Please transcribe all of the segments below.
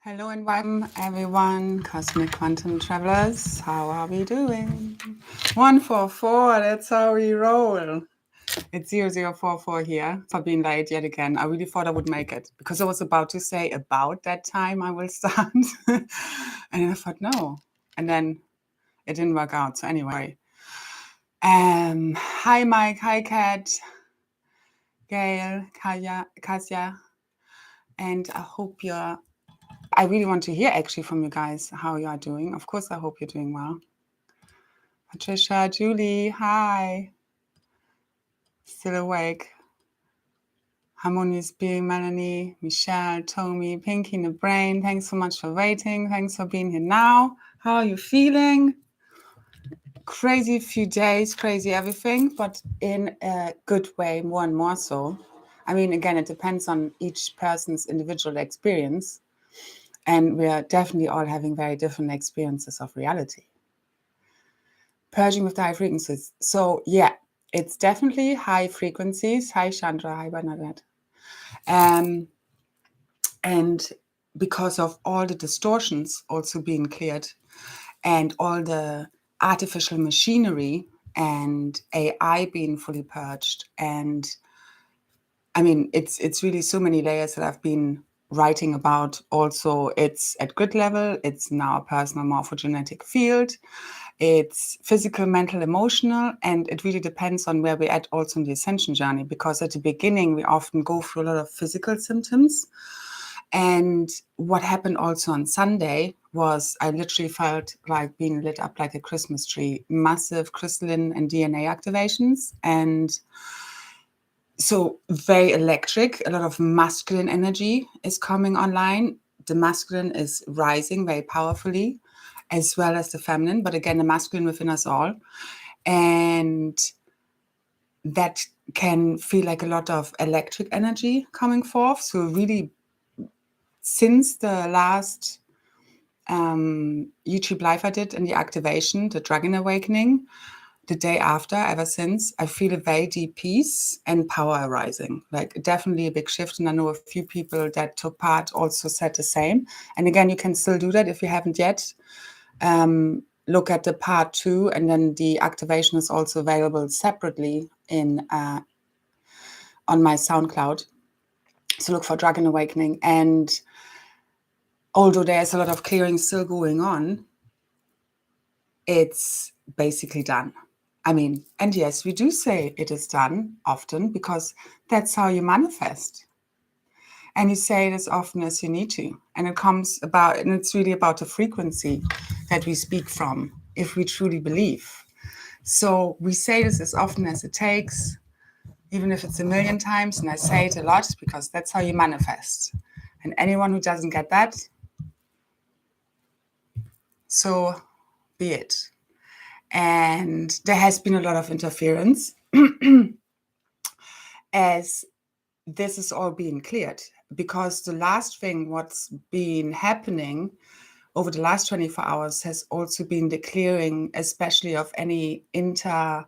Hello and welcome everyone, Cosmic Quantum Travelers. How are we doing? 144, that's how we roll. It's 0044 here for being late yet again. I really thought I would make it because I was about to say about that time I will start. And then I thought no. And then it didn't work out. So anyway. Hi Mike, hi Kat, Gail, Kasia. And I hope I really want to hear actually from you guys how you are doing. Of course, I hope you're doing well. Patricia, Julie, hi. Still awake. Harmonious Being, Melanie, Michelle, Tommy, Pinky in the Brain. Thanks so much for waiting. Thanks for being here now. How are you feeling? Crazy few days, crazy everything, but in a good way, more and more so. I mean, again, it depends on each person's individual experience. And we are definitely all having very different experiences of reality. Purging with the high frequencies. So yeah, it's definitely high frequencies. Hi Chandra, hi Bernadette. And because of all the distortions also being cleared and all the artificial machinery and AI being fully purged. And I mean, it's really so many layers that I've been writing about. Also, it's at grid level. It's now a personal morphogenetic field. It's physical, mental, emotional, and it really depends on where we're at also in the ascension journey, because at the beginning, we often go through a lot of physical symptoms. And what happened also on Sunday was I literally felt like being lit up like a Christmas tree, massive crystalline and DNA activations. And so very electric, a lot of masculine energy is coming online. The masculine is rising very powerfully, as well as the feminine, but again, the masculine within us all. And that can feel like a lot of electric energy coming forth. So really, since the last YouTube live I did in the activation, the Dragon Awakening, the day after, ever since, I feel a very deep peace and power arising, like definitely a big shift. And I know a few people that took part also said the same. And again, you can still do that if you haven't yet. Look at the part 2, and then the activation is also available separately in on my SoundCloud. So look for Dragon Awakening. And although there's a lot of clearing still going on, it's basically done. I mean, and yes, we do say it is done often because that's how you manifest. And you say it as often as you need to. And it comes about, and it's really about the frequency that we speak from, if we truly believe. So we say this as often as it takes, even if it's 1,000,000 times, and I say it a lot because that's how you manifest. And anyone who doesn't get that, so be it. And there has been a lot of interference as this is all being cleared, because the last thing what's been happening over the last 24 hours has also been the clearing, especially of any generational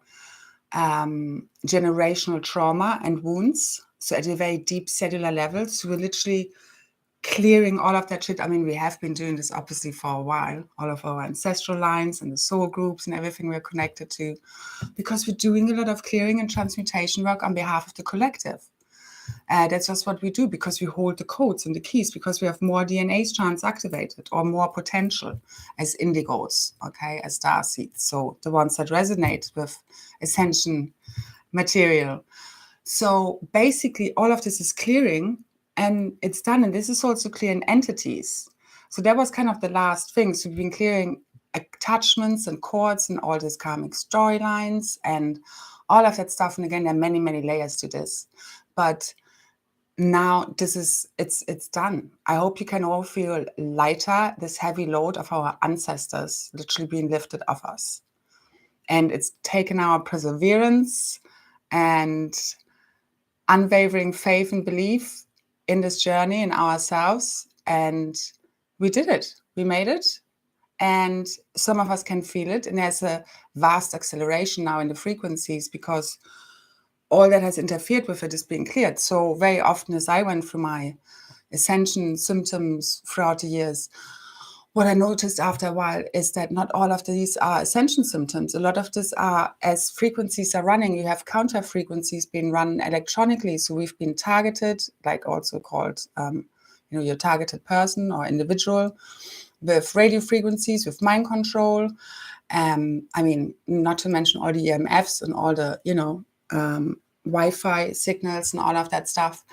trauma and wounds. So at a very deep cellular level, so we're literally clearing all of that shit. I mean, we have been doing this obviously for a while, all of our ancestral lines and the soul groups and everything we're connected to, because we're doing a lot of clearing and transmutation work on behalf of the collective. That's just what we do, because we hold the codes and the keys, because we have more DNA strands activated or more potential as indigos, okay, as star seeds. So the ones that resonate with ascension material. So basically all of this is clearing and it's done. And this is also clearing entities. So that was kind of the last thing. So we've been clearing attachments and cords and all these karmic storylines and all of that stuff. And again, there are many, many layers to this. But now this is, it's done. I hope you can all feel lighter, this heavy load of our ancestors literally being lifted off us. And it's taken our perseverance and unwavering faith and belief in this journey in ourselves. And we did it. We made it. And some of us can feel it. And there's a vast acceleration now in the frequencies, because all that has interfered with it is being cleared. So very often as I went through my ascension symptoms throughout the years, what I noticed after a while is that not all of these are ascension symptoms. A lot of this are, as frequencies are running, you have counter frequencies being run electronically. So we've been targeted, like also called, your targeted person or individual, with radio frequencies, with mind control. Not to mention all the EMFs and all the, Wi-Fi signals and all of that stuff.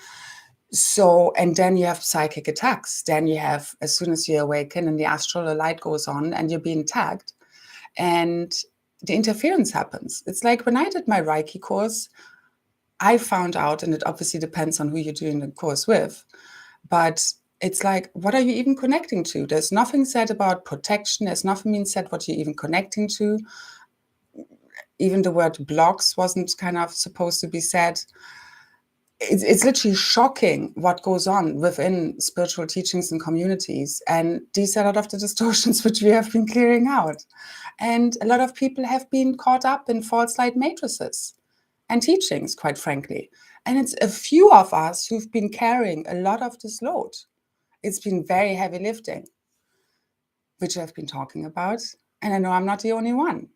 So, and then you have psychic attacks. Then you have, as soon as you awaken and the astral light goes on and you're being tagged, and the interference happens. It's like when I did my Reiki course, I found out, and it obviously depends on who you're doing the course with, but it's like, what are you even connecting to? There's nothing said about protection. There's nothing being said what you're even connecting to. Even the word blocks wasn't kind of supposed to be said. It's literally shocking what goes on within spiritual teachings and communities. And these are a lot of the distortions which we have been clearing out. And a lot of people have been caught up in false light matrices and teachings, quite frankly. And it's a few of us who've been carrying a lot of this load. It's been very heavy lifting, which I've been talking about. And I know I'm not the only one.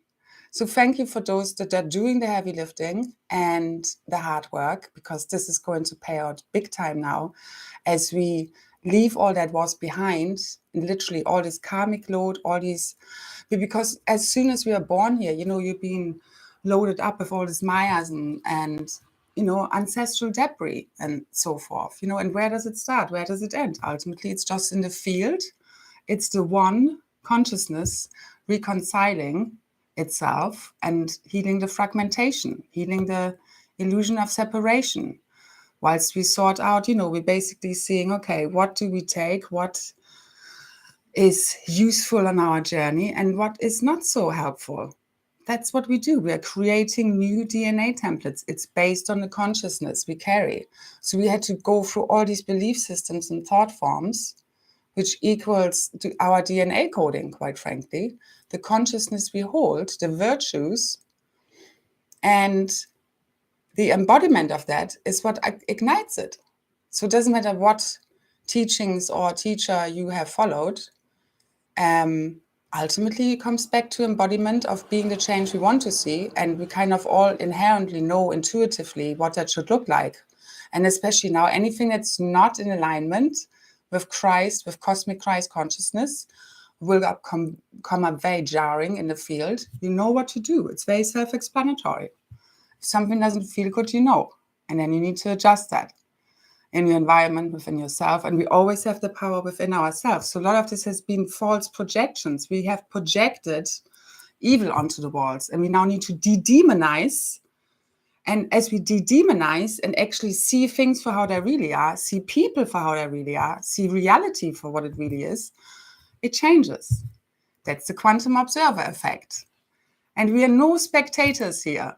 So thank you for those that are doing the heavy lifting and the hard work, because this is going to pay out big time now as we leave all that was behind, and literally all this karmic load, all these, because as soon as we are born here, you're being loaded up with all this mayas and ancestral debris and so forth, and where does it start? Where does it end? Ultimately, it's just in the field. It's the one consciousness reconciling itself and healing the fragmentation, healing the illusion of separation. Whilst we sort out, we're basically seeing, okay, what do we take? What is useful on our journey and what is not so helpful? That's what we do. We are creating new DNA templates. It's based on the consciousness we carry. So we had to go through all these belief systems and thought forms, which equals to our DNA coding, quite frankly, the consciousness we hold, the virtues, and the embodiment of that is what ignites it. So it doesn't matter what teachings or teacher you have followed. Ultimately, it comes back to embodiment of being the change we want to see, and we kind of all inherently know intuitively what that should look like. And especially now, anything that's not in alignment with Christ, with cosmic Christ consciousness, will come up very jarring in the field. You know what to do. It's very self-explanatory. If something doesn't feel good, and then you need to adjust that in your environment, within yourself. And we always have the power within ourselves. So a lot of this has been false projections. We have projected evil onto the walls, and we now need to de-demonize. And as we de-demonize and actually see things for how they really are, see people for how they really are, see reality for what it really is, it changes. That's the quantum observer effect. And we are no spectators here.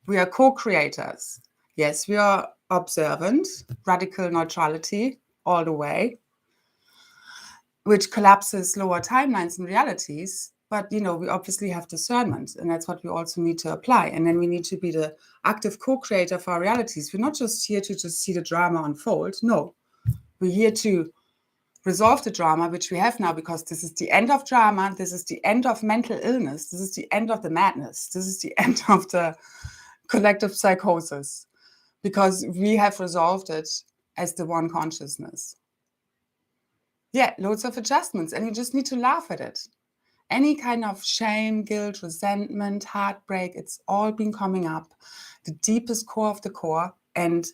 We are co-creators. Yes, we are observant, radical neutrality all the way, which collapses lower timelines and realities. But, we obviously have discernment, and that's what we also need to apply. And then we need to be the active co-creator for our realities. We're not just here to just see the drama unfold. No, we're here to resolve the drama, which we have now, because this is the end of drama. This is the end of mental illness. This is the end of the madness. This is the end of the collective psychosis, because we have resolved it as the one consciousness. Yeah, loads of adjustments, and you just need to laugh at it. Any kind of shame, guilt, resentment, heartbreak, it's all been coming up, the deepest core of the core. And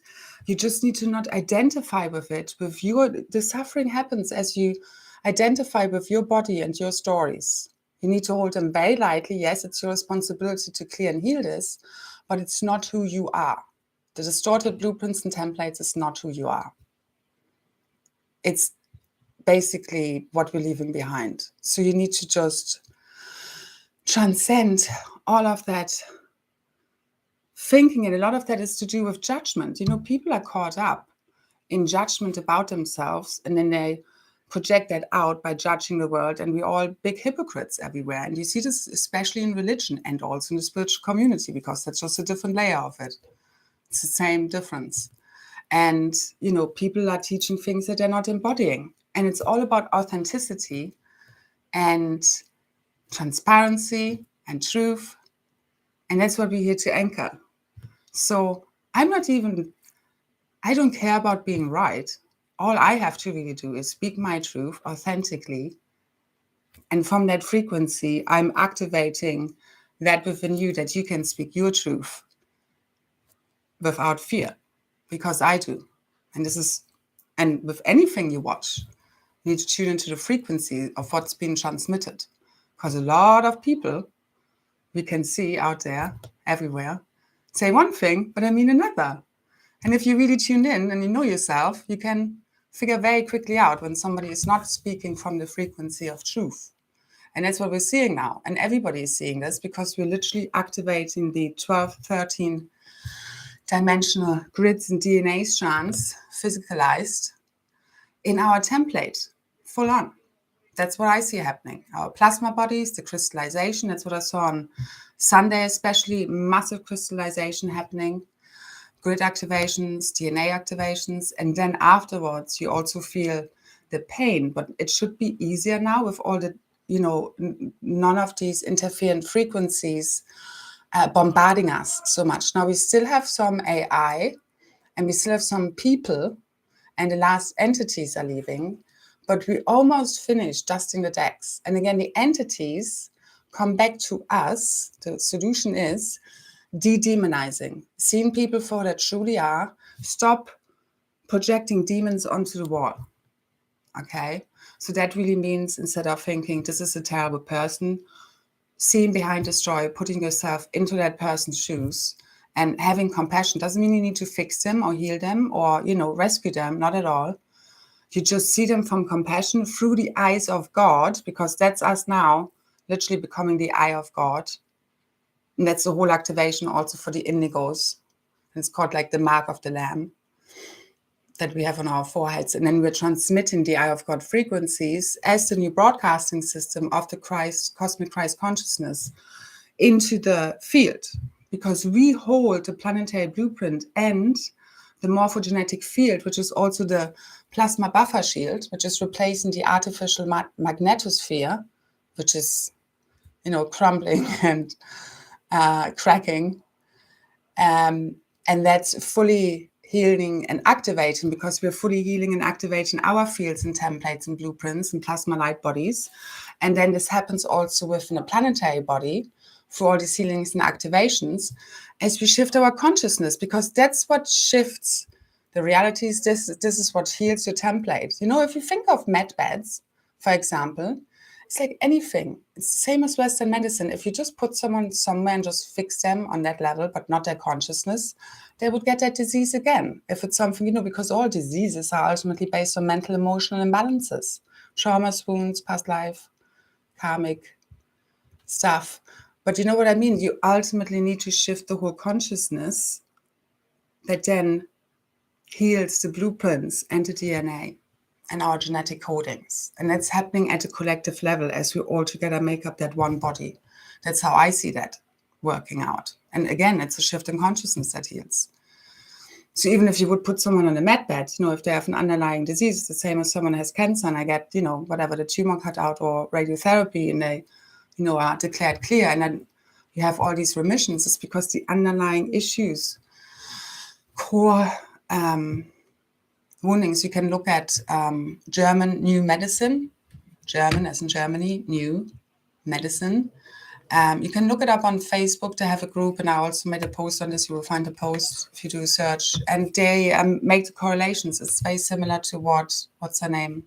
you just need to not identify with it. The suffering happens as you identify with your body and your stories. You need to hold them very lightly. Yes, it's your responsibility to clear and heal this, but it's not who you are. The distorted blueprints and templates is not who you are. It's basically what we're leaving behind. So you need to just transcend all of that thinking, and a lot of that is to do with judgment. People are caught up in judgment about themselves, and then they project that out by judging the world, and we're all big hypocrites everywhere. And you see this especially in religion and also in the spiritual community, because that's just a different layer of it. It's the same difference. And, people are teaching things that they're not embodying. And it's all about authenticity and transparency and truth. And that's what we're here to anchor. So I don't care about being right. All I have to really do is speak my truth authentically. And from that frequency, I'm activating that within you, that you can speak your truth without fear, because I do. And with anything you watch, you need to tune into the frequency of what's being transmitted. Because a lot of people we can see out there, everywhere, say one thing, but I mean another. And if you really tune in and you know yourself, you can figure very quickly out when somebody is not speaking from the frequency of truth. And that's what we're seeing now. And everybody is seeing this because we're literally activating the 12, 13 dimensional grids and DNA strands physicalized in our template, full on. That's what I see happening. Our plasma bodies, the crystallization, that's what I saw on Sunday, especially massive crystallization happening, grid activations, DNA activations, and then afterwards you also feel the pain, but it should be easier now with all the, none of these interferent frequencies bombarding us so much. Now we still have some AI and we still have some people and the last entities are leaving, but we almost finished dusting the decks. And again, the entities come back to us. The solution is de-demonizing, seeing people for what they truly are, stop projecting demons onto the wall. Okay? So that really means, instead of thinking this is a terrible person, seeing behind the story, putting yourself into that person's shoes and having compassion. Doesn't mean you need to fix them or heal them or, rescue them, not at all. You just see them from compassion through the eyes of God, because that's us now, literally becoming the eye of God. And that's the whole activation also for the indigos. It's called like the mark of the Lamb that we have on our foreheads. And then we're transmitting the eye of God frequencies as the new broadcasting system of the cosmic Christ consciousness into the field, because we hold the planetary blueprint and the morphogenetic field, which is also the plasma buffer shield, which is replacing the artificial magnetosphere, which is, crumbling and cracking. And that's fully healing and activating, because we're fully healing and activating our fields and templates and blueprints and plasma light bodies. And then this happens also within a planetary body through all these healings and activations as we shift our consciousness, because that's what shifts the realities. This is what heals your template. If you think of med beds, for example, it's like anything. It's the same as Western medicine. If you just put someone somewhere and just fix them on that level, but not their consciousness, they would get that disease again. If it's something, because all diseases are ultimately based on mental, emotional imbalances, traumas, wounds, past life, karmic stuff. But you know what I mean? You ultimately need to shift the whole consciousness that then heals the blueprints and the DNA and our genetic codings. And that's happening at a collective level as we all together make up that one body. That's how I see that working out. And again, it's a shift in consciousness that heals. So even if you would put someone on a med bed, if they have an underlying disease, it's the same as someone has cancer and I get, whatever, the tumor cut out or radiotherapy, and they, are declared clear, and then you have all these remissions. It's because the underlying issues, core woundings. You can look at German new medicine, German as in Germany, new medicine. You can look it up on Facebook. They have a group, and I also made a post on this. You will find the post if you do a search. And they make the correlations. It's very similar to what's her name?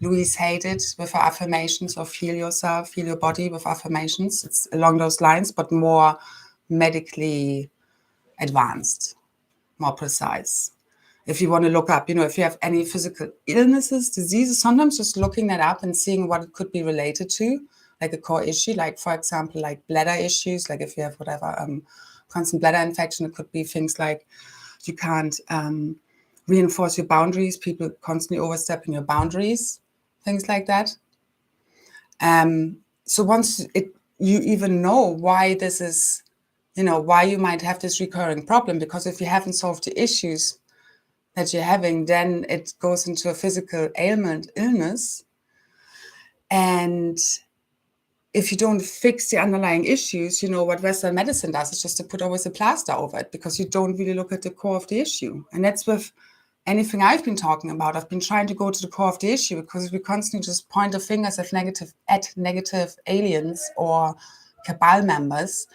Louise Hay did with her affirmations of heal yourself, heal your body with affirmations. It's along those lines, but more medically advanced, more precise. If you want to look up, if you have any physical illnesses, diseases, sometimes just looking that up and seeing what it could be related to, like a core issue, like, for example, like bladder issues, like if you have whatever, constant bladder infection, it could be things like you can't reinforce your boundaries, people constantly overstepping your boundaries, things like that. So once you even know why this is, why you might have this recurring problem, because if you haven't solved the issues, that you're having, then it goes into a physical ailment, illness. And if you don't fix the underlying issues, what Western medicine does is just to put always a plaster over it, because you don't really look at the core of the issue. And that's with anything I've been talking about. I've been trying to go to the core of the issue, because we constantly just point the fingers at negative aliens or cabal members.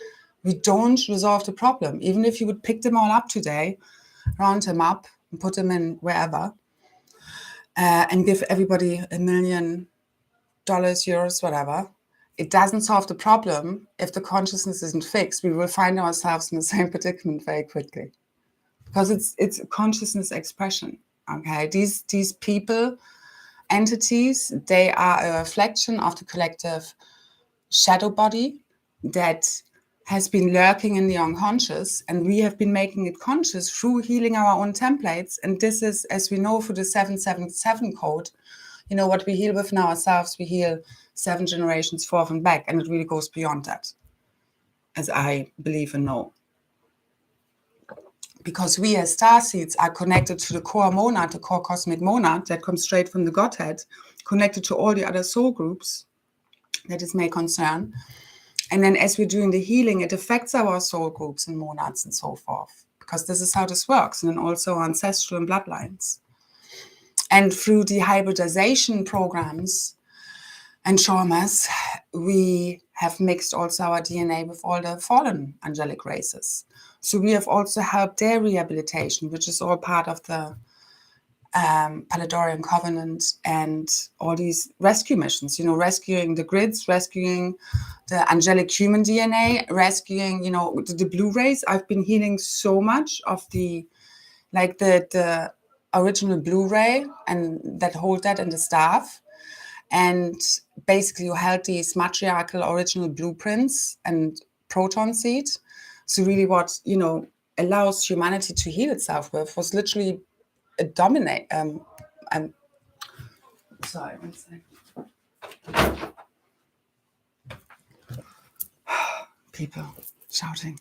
We don't resolve the problem. Even if you would pick them all up today, round them up and put them in wherever, and give everybody $1 million, euros, whatever, it doesn't solve the problem. If the consciousness isn't fixed, we will find ourselves in the same predicament very quickly, because it's a consciousness expression. Okay, these people, entities, they are a reflection of the collective shadow body that has been lurking in the unconscious, and we have been making it conscious through healing our own templates. And this is, as we know, through the 777 code, what we heal within ourselves, we heal 7 generations forth and back, and it really goes beyond that, as I believe and know. Because we as starseeds are connected to the core monad, the core cosmic monad that comes straight from the Godhead, connected to all the other soul groups that it may concern. And then as we're doing the healing, it affects our soul groups and monads and so forth, because this is how this works. And then also ancestral and bloodlines. And through the hybridization programs and traumas, we have mixed also our DNA with all the fallen angelic races. So we have also helped their rehabilitation, which is all part of the Paladorian Covenant and all these rescue missions, rescuing the grids, rescuing the angelic human DNA, rescuing, the Blu-rays. I've been healing so much of the original Blu-ray and that hold that in the staff. And basically you held these matriarchal original blueprints and proton seed. So really what, allows humanity to heal itself with was literally dominate. Sorry, one second. People shouting.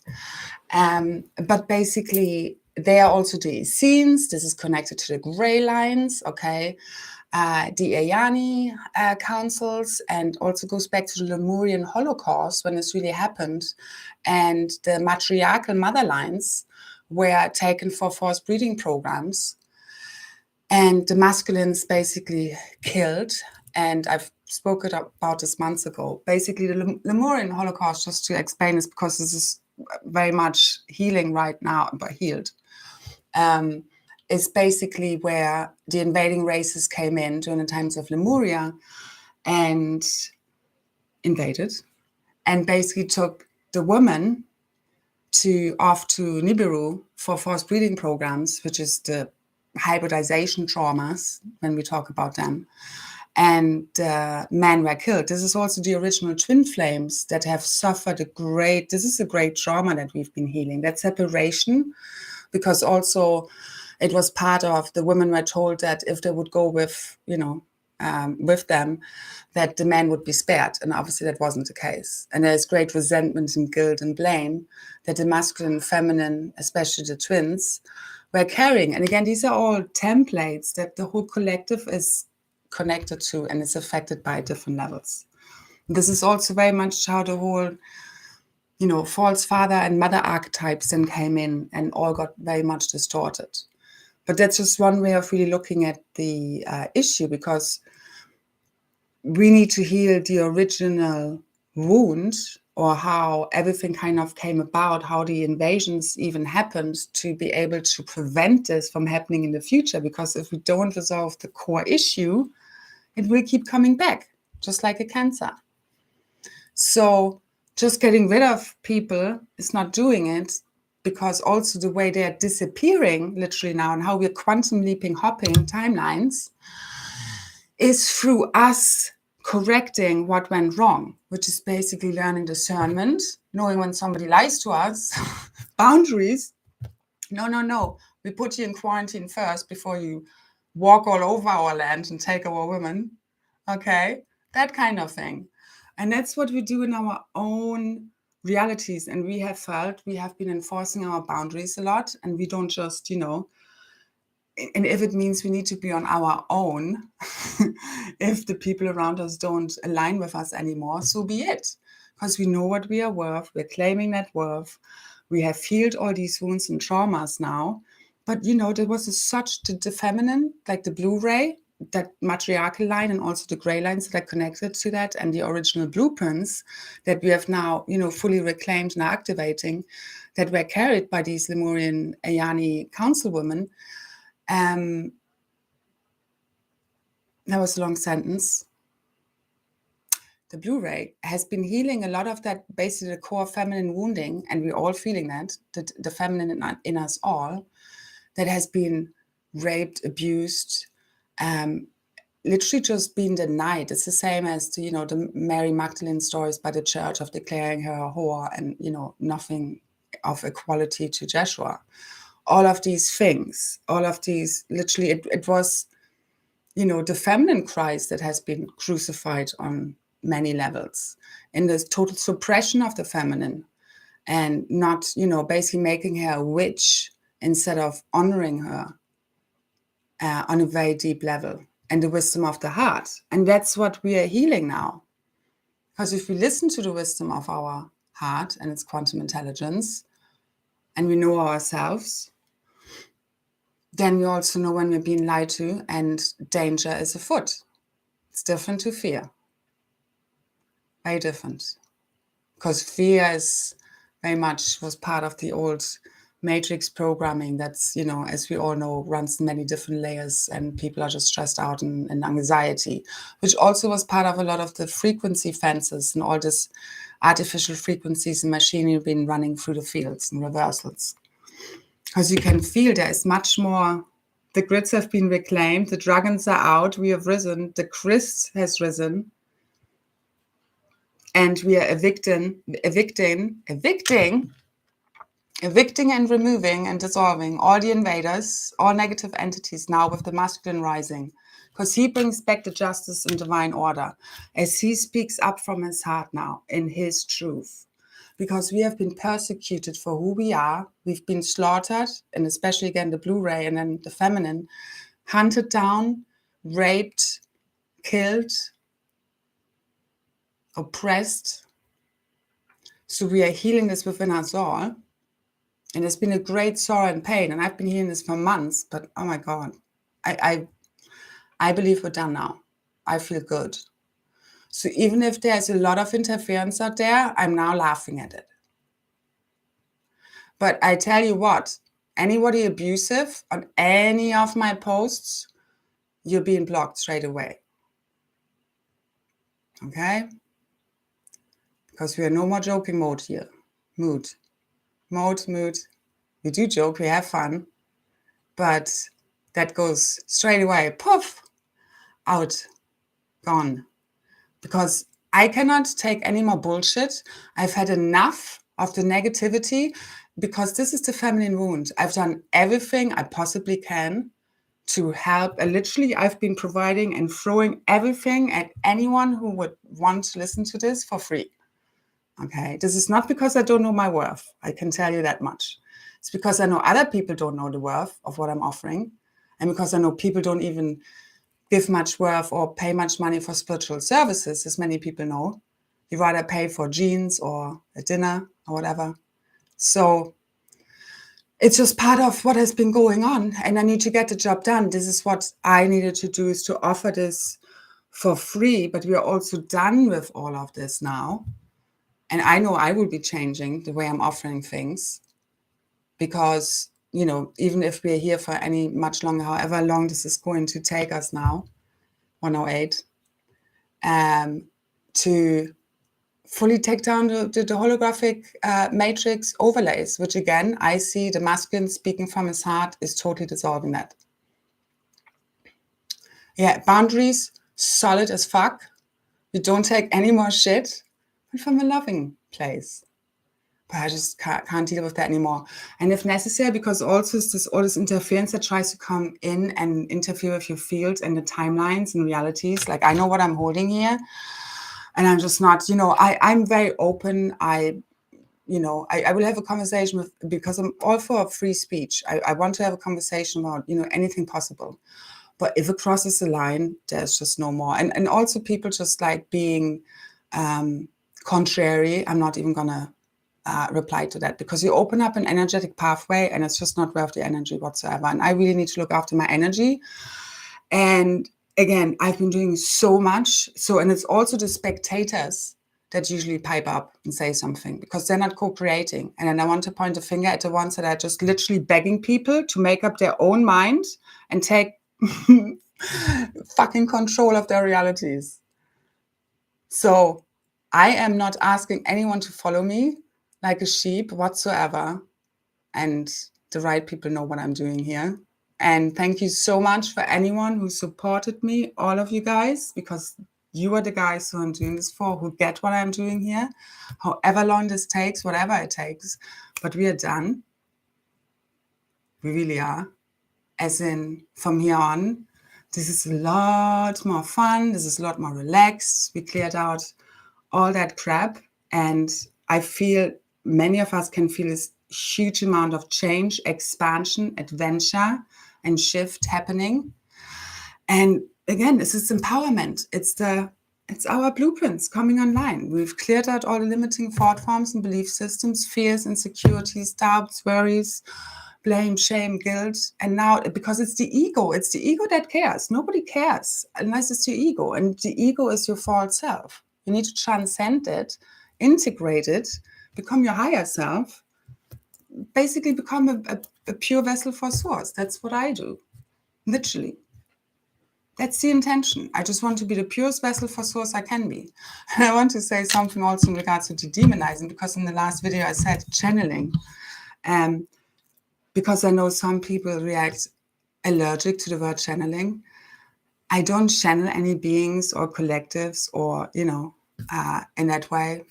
But basically, they are also the scenes. This is connected to the gray lines, okay? The Ayani councils, and also goes back to the Lemurian Holocaust when this really happened. And the matriarchal mother lines were taken for forced breeding programs. And the masculines basically killed. And I've spoken about this months ago. Basically, the Lemurian Holocaust, just to explain this, because this is very much healing right now, but healed, is basically where the invading races came in during the times of Lemuria and invaded, and basically took the women off to Nibiru for forced breeding programs, which is the hybridization traumas when we talk about them. And men were killed. This is also the original twin flames that have suffered this is a great trauma that we've been healing, that separation, because also it was part of, the women were told that if they would go with, with them, that the men would be spared. And obviously that wasn't the case. And there's great resentment and guilt and blame that the masculine and feminine, especially the twins, were carrying. And again, these are all templates that the whole collective is connected to, and it's affected by different levels. This is also very much how the whole, false father and mother archetypes then came in and all got very much distorted. But that's just one way of really looking at the issue, because we need to heal the original wound, or how everything kind of came about, how the invasions even happened, to be able to prevent this from happening in the future. Because if we don't resolve the core issue, it will keep coming back, just like a cancer. So just getting rid of people is not doing it, because also the way they're disappearing literally now, and how we're quantum leaping, hopping timelines, is through us correcting what went wrong, which is basically learning discernment, knowing when somebody lies to us, boundaries. No. We put you in quarantine first before you walk all over our land and take our women. Okay? That kind of thing. And that's what we do in our own realities. And we have felt we have been enforcing our boundaries a lot, and we don't just, and if it means we need to be on our own, if the people around us don't align with us anymore, so be it. Because we know what we are worth. We're claiming that worth. We have healed all these wounds and traumas now. But, there was such the feminine, like the blue ray, that matriarchal line, and also the gray lines that are connected to that, and the original blueprints that we have now, fully reclaimed and activating, that were carried by these Lemurian Ayani councilwomen. That was a long sentence. The Blu-ray has been healing a lot of that, basically the core feminine wounding, and we're all feeling that, the feminine in us all, that has been raped, abused, literally just being denied. It's the same as the Mary Magdalene stories by the church of declaring her a whore and, nothing of equality to Joshua. All of these things, all of these, literally, it was, the feminine Christ that has been crucified on many levels, in this total suppression of the feminine, and not, basically making her a witch instead of honoring her on a very deep level, and the wisdom of the heart. And that's what we are healing now. Because if we listen to the wisdom of our heart and its quantum intelligence, and we know ourselves, then we also know when we're being lied to and danger is afoot. It's different to fear. Very different. Because fear is very much was part of the old matrix programming that's, as we all know, runs many different layers, and people are just stressed out and anxiety, which also was part of a lot of the frequency fences and all this artificial frequencies and machinery been running through the fields and reversals. Because you can feel there is much more. The grids have been reclaimed, the dragons are out, we have risen, the Christ has risen, and we are evicting and removing and dissolving all the invaders, all negative entities now with the masculine rising, because he brings back the justice and divine order as he speaks up from his heart now in his truth. Because we have been persecuted for who we are, we've been slaughtered, and especially again the blue ray and then the feminine, hunted down, raped, killed, oppressed. So we are healing this within us all. And it's been a great sorrow and pain. And I've been healing this for months, but oh my God, I believe we're done now. I feel good. So even if there's a lot of interference out there, I'm now laughing at it. But I tell you what, anybody abusive on any of my posts, you're being blocked straight away. Okay? Because we are no more joking mode here. Mood. We do joke, we have fun, but that goes straight away, poof, out, gone. Because I cannot take any more bullshit. I've had enough of the negativity, because this is the feminine wound. I've done everything I possibly can to help. Literally, I've been providing and throwing everything at anyone who would want to listen to this for free. Okay, this is not because I don't know my worth. I can tell you that much. It's because I know other people don't know the worth of what I'm offering. And because I know people don't even give much worth or pay much money for spiritual services, as many people know. You rather pay for jeans or a dinner or whatever. So it's just part of what has been going on. And I need to get the job done. This is what I needed to do, is to offer this for free. But we are also done with all of this now. And I know I will be changing the way I'm offering things, because, even if we're here for any much longer, however long this is going to take us now, 108, to fully take down the holographic matrix overlays, which again, I see the masculine speaking from his heart is totally dissolving that. Yeah, boundaries, solid as fuck. We don't take any more shit, but from a loving place. But I just can't deal with that anymore. And if necessary, because also it's all this interference that tries to come in and interfere with your field and the timelines and realities. Like, I know what I'm holding here, and I'm just not, I'm very open. I I will have a conversation with, because I'm all for free speech. I want to have a conversation about, anything possible. But if it crosses the line, there's just no more. And also people just like being contrary. I'm not even going to reply to that, because you open up an energetic pathway and it's just not worth the energy whatsoever. And I really need to look after my energy. And again, I've been doing so much. And it's also the spectators that usually pipe up and say something, because they're not co-creating. And then I want to point a finger at the ones that are just literally begging people to make up their own mind and take fucking control of their realities. So I am not asking anyone to follow me like a sheep whatsoever. And the right people know what I'm doing here. And thank you so much for anyone who supported me, all of you guys, because you are the guys who I'm doing this for, who get what I'm doing here, however long this takes, whatever it takes. But we are done. We really are. As in, from here on, this is a lot more fun. This is a lot more relaxed. We cleared out all that crap. And I feel many of us can feel this huge amount of change, expansion, adventure, and shift happening. And again, this is empowerment. It's our blueprints coming online. We've cleared out all the limiting thought forms and belief systems, fears, insecurities, doubts, worries, blame, shame, guilt. And now, because it's the ego that cares. Nobody cares unless it's your ego. And the ego is your false self. You need to transcend it, integrate it, become your higher self, basically become a pure vessel for source. That's what I do, literally. That's the intention. I just want to be the purest vessel for source I can be. And I want to say something also in regards to demonizing, because in the last video I said channeling. Because I know some people react allergic to the word channeling. I don't channel any beings or collectives or, in that way,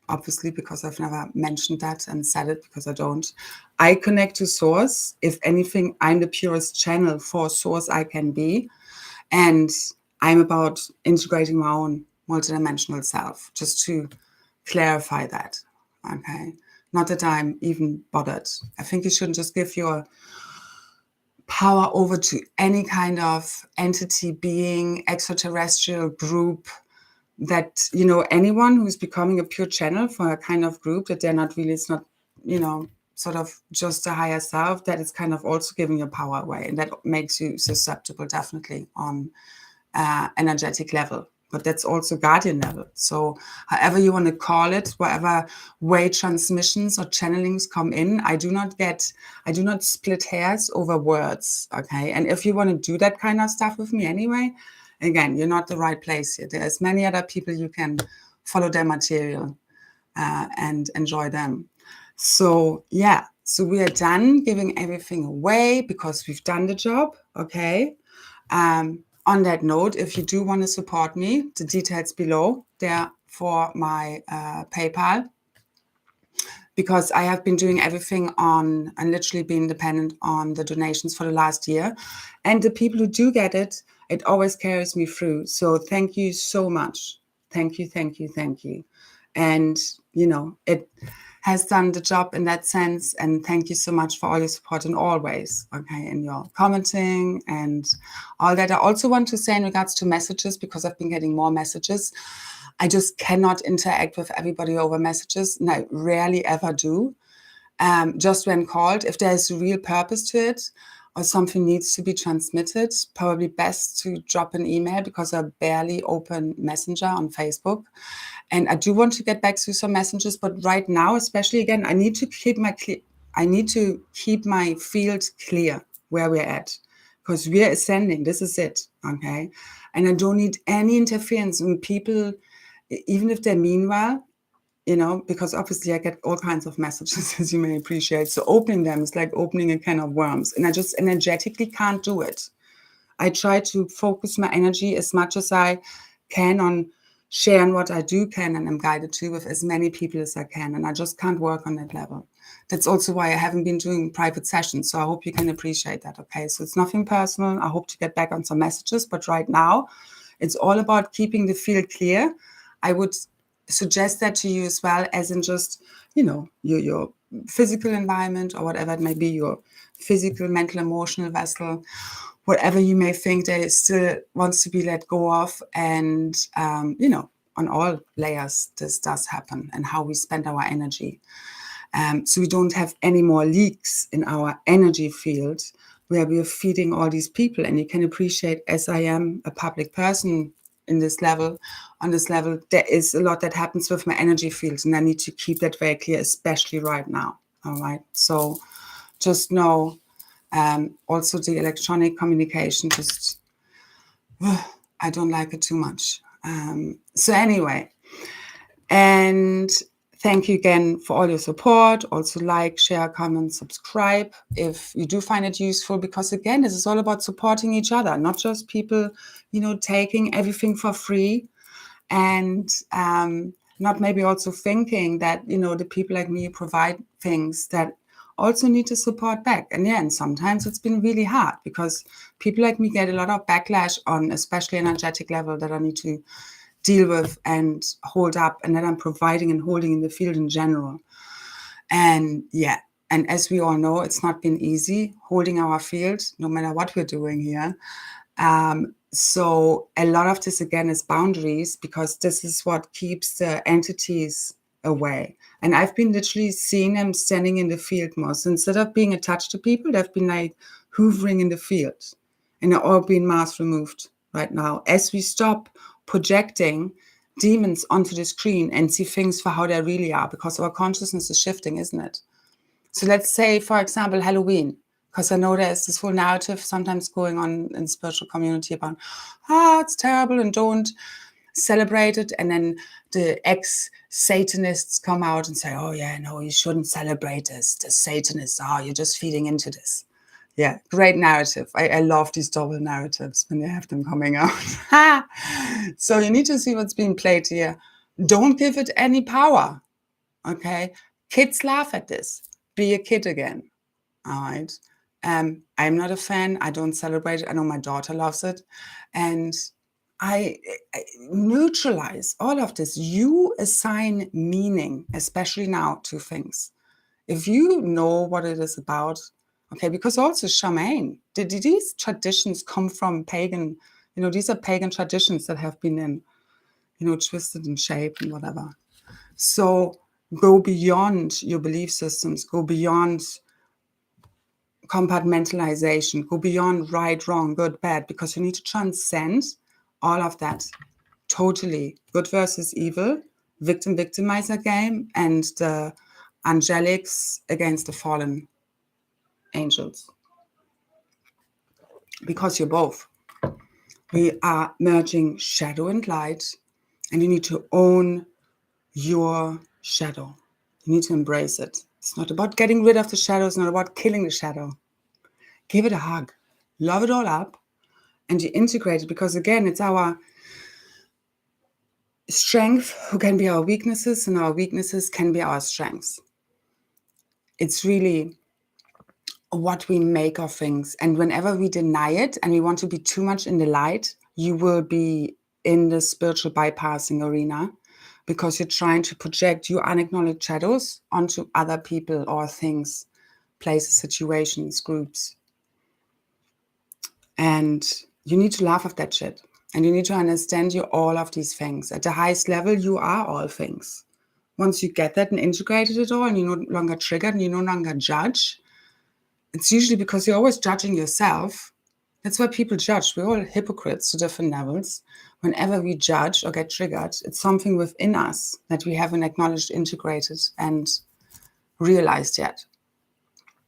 obviously, because I've never mentioned that and said it, because I don't. I connect to source. If anything, I'm the purest channel for source I can be. And I'm about integrating my own multidimensional self, just to clarify that, okay? Not that I'm even bothered. I think you shouldn't just give your power over to any kind of entity, being, extraterrestrial group, that, anyone who's becoming a pure channel for a kind of group that they're not really, it's not, sort of just a higher self, that is kind of also giving your power away. And that makes you susceptible, definitely, on energetic level. But that's also guardian level. So however you want to call it, whatever way transmissions or channelings come in, I do not split hairs over words, okay? And if you want to do that kind of stuff with me anyway, again, you're not the right place here. There's many other people you can follow their material and enjoy them. So yeah, so we are done giving everything away because we've done the job, okay? On that note, if you do want to support me, the details below there for my PayPal, because I have been doing everything on and literally being dependent on the donations for the last year. And the people who do get it, it always carries me through. So thank you so much. Thank you, thank you, thank you. And, it has done the job in that sense. And thank you so much for all your support in all ways, okay, and your commenting and all that. I also want to say in regards to messages, because I've been getting more messages, I just cannot interact with everybody over messages, and I rarely ever do. Just when called, if there's a real purpose to it or something needs to be transmitted, probably best to drop an email, because I barely open Messenger on Facebook. And I do want to get back to some messages, but right now, especially, again, I need to keep my field clear where we're at, because we're ascending. This is it, okay? And I don't need any interference when people, even if they mean well, because obviously I get all kinds of messages, as you may appreciate. So opening them is like opening a can of worms, and I just energetically can't do it. I try to focus my energy as much as I can on sharing what I do can and I'm guided to with as many people as I can. And I just can't work on that level. That's also why I haven't been doing private sessions. So I hope you can appreciate that, okay? So it's nothing personal. I hope to get back on some messages. But right now, it's all about keeping the field clear. I would suggest that to you as well, as in just, your physical environment or whatever it may be, your physical, mental, emotional vessel, whatever you may think there still wants to be let go of. And, on all layers, this does happen, and how we spend our energy. So we don't have any more leaks in our energy field where we are feeding all these people. And you can appreciate, as I am a public person on this level, there is a lot that happens with my energy fields, and I need to keep that very clear, especially right now. All right. So just know, also the electronic communication, just, I don't like it too much. So anyway, and thank you again for all your support. Also like, share, comment, subscribe if you do find it useful, because again, this is all about supporting each other, not just people, taking everything for free, and not maybe also thinking that, the people like me provide things that also need to support back. And yeah, and sometimes it's been really hard because people like me get a lot of backlash on, especially energetic level, that I need to deal with and hold up, and that I'm providing and holding in the field in general. And yeah, and as we all know, it's not been easy holding our field, no matter what we're doing here. So a lot of this, again, is boundaries, because this is what keeps the entities away. And I've been literally seeing them standing in the field more. So instead of being attached to people, they've been like hoovering in the field, and they're all being mass removed right now, as we stop projecting demons onto the screen and see things for how they really are, because our consciousness is shifting, isn't it? So let's say, for example, Halloween, because I know there's this whole narrative sometimes going on in spiritual community about, it's terrible and don't celebrate it. And then the ex-Satanists come out and say, oh yeah, no, you shouldn't celebrate this. The Satanists, you're just feeding into this. Yeah, great narrative. I love these double narratives when they have them coming out. So you need to see what's being played here. Don't give it any power, okay? Kids laugh at this. Be a kid again, all right? I'm not a fan. I don't celebrate it. I know my daughter loves it. And I neutralize all of this. You assign meaning, especially now, to things. If you know what it is about, okay, because also shaman, these traditions come from pagan, these are pagan traditions that have been in, twisted and shaped and whatever. So go beyond your belief systems, go beyond compartmentalization, go beyond right, wrong, good, bad, because you need to transcend all of that. Totally. Good versus evil, victim-victimizer game, and the angelics against the fallen angels. Because you're both. We are merging shadow and light, and you need to own your shadow. You need to embrace it. It's not about getting rid of the shadow. It's not about killing the shadow. Give it a hug. Love it all up, and you integrate it, because again, it's our strength who can be our weaknesses, and our weaknesses can be our strengths. It's really what we make of things. And whenever we deny it and we want to be too much in the light, you will be in the spiritual bypassing arena, because you're trying to project your unacknowledged shadows onto other people or things, places, situations, groups. And you need to laugh at that shit. And you need to understand you're all of these things. At the highest level, you are all things. Once you get that and integrated it all, and you're no longer triggered and you no longer judge, it's usually because you're always judging yourself. That's why people judge. We're all hypocrites to different levels. Whenever we judge or get triggered, it's something within us that we haven't acknowledged, integrated, and realized yet.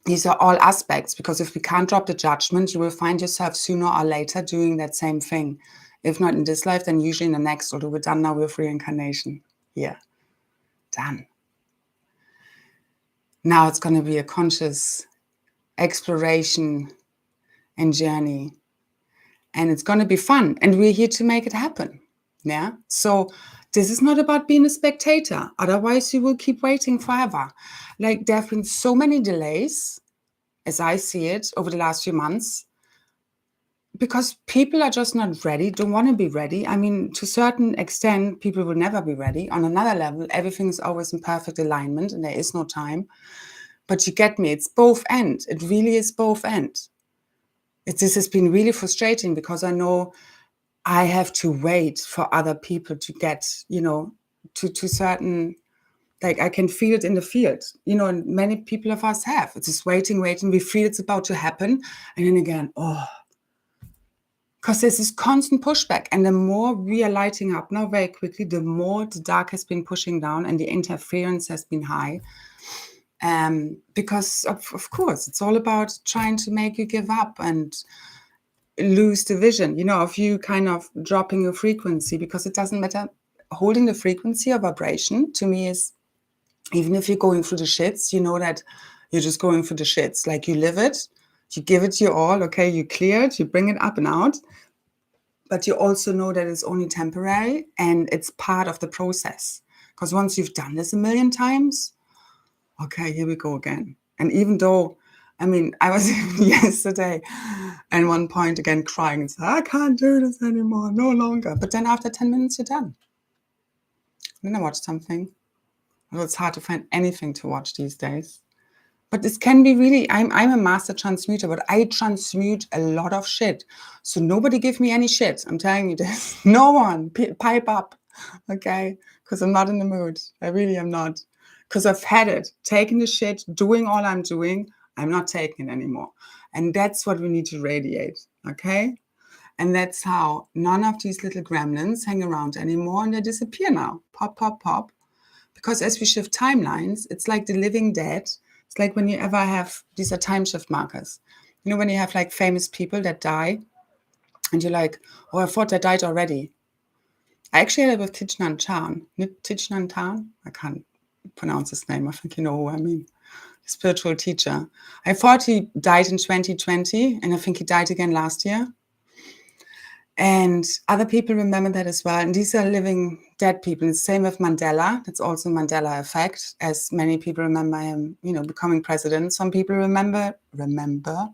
These are all aspects, because if we can't drop the judgment, you will find yourself sooner or later doing that same thing. If not in this life, then usually in the next, although we're done now with reincarnation. Yeah, done. Now it's going to be a conscious exploration and journey. And it's going to be fun. And we're here to make it happen. Yeah. So this is not about being a spectator. Otherwise, you will keep waiting forever. Like, there have been so many delays, as I see it, over the last few months, because people are just not ready, don't want to be ready. I mean, to a certain extent, people will never be ready. On another level, everything is always in perfect alignment and there is no time. But you get me, it's both ends. It really is both ends. This has been really frustrating because I know I have to wait for other people to get, to certain, like I can feel it in the field, and many people of us have. It's just waiting. We feel it's about to happen. And then again, because there's this constant pushback. And the more we are lighting up now very quickly, the more the dark has been pushing down and the interference has been high. Because of course, it's all about trying to make you give up and lose the vision, of you kind of dropping your frequency, because it doesn't matter. Holding the frequency or vibration to me is, even if you're going through the shits, you know that you're just going through the shits. Like you live it, you give it your all, okay, you clear it, you bring it up and out. But you also know that it's only temporary and it's part of the process. Because once you've done this a million times, okay, here we go again. And even though, I mean, I was yesterday at one point again crying and saying, I can't do this anymore, no longer. But then after 10 minutes, you're done. Then I watched something. Well, it's hard to find anything to watch these days. But this can be really, I'm a master transmuter, but I transmute a lot of shit. So nobody give me any shit. I'm telling you this. No one. Pipe up. Okay? Because I'm not in the mood. I really am not. Because I've had it. Taking the shit, doing all I'm doing. I'm not taking it anymore. And that's what we need to radiate. Okay? And that's how none of these little gremlins hang around anymore and they disappear now. Pop, pop, pop. Because as we shift timelines, it's like the living dead. It's like when you ever have, these are time shift markers. When you have like famous people that die and you're like, oh, I thought they died already. I actually had it with Thich Nhat Hanh. I can't pronounce his name. I think you know who I mean. Spiritual teacher. I thought he died in 2020 and I think he died again last year. And other people remember that as well. And these are living dead people. It's the same with Mandela. That's also Mandela effect, as many people remember him, becoming president. Some people remember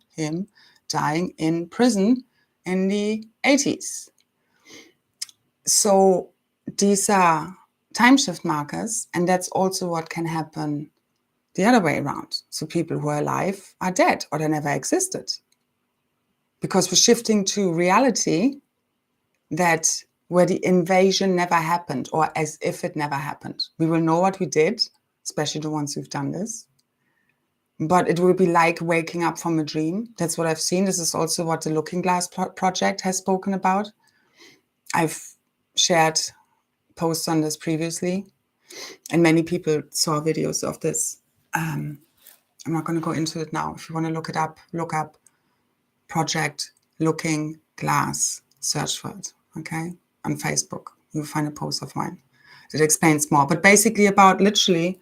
him dying in prison in the 80s. So these are time shift markers. And that's also what can happen the other way around. So people who are alive are dead or they never existed. Because we're shifting to reality that where the invasion never happened, or as if it never happened. We will know what we did, especially the ones who've done this. But it will be like waking up from a dream. That's what I've seen. This is also what the Looking Glass project has spoken about. I've shared posts on this previously, and many people saw videos of this. I'm not going to go into it now. If you want to look it up, look up Project Looking Glass. Search for it, okay? On Facebook, you'll find a post of mine that explains more. But basically about literally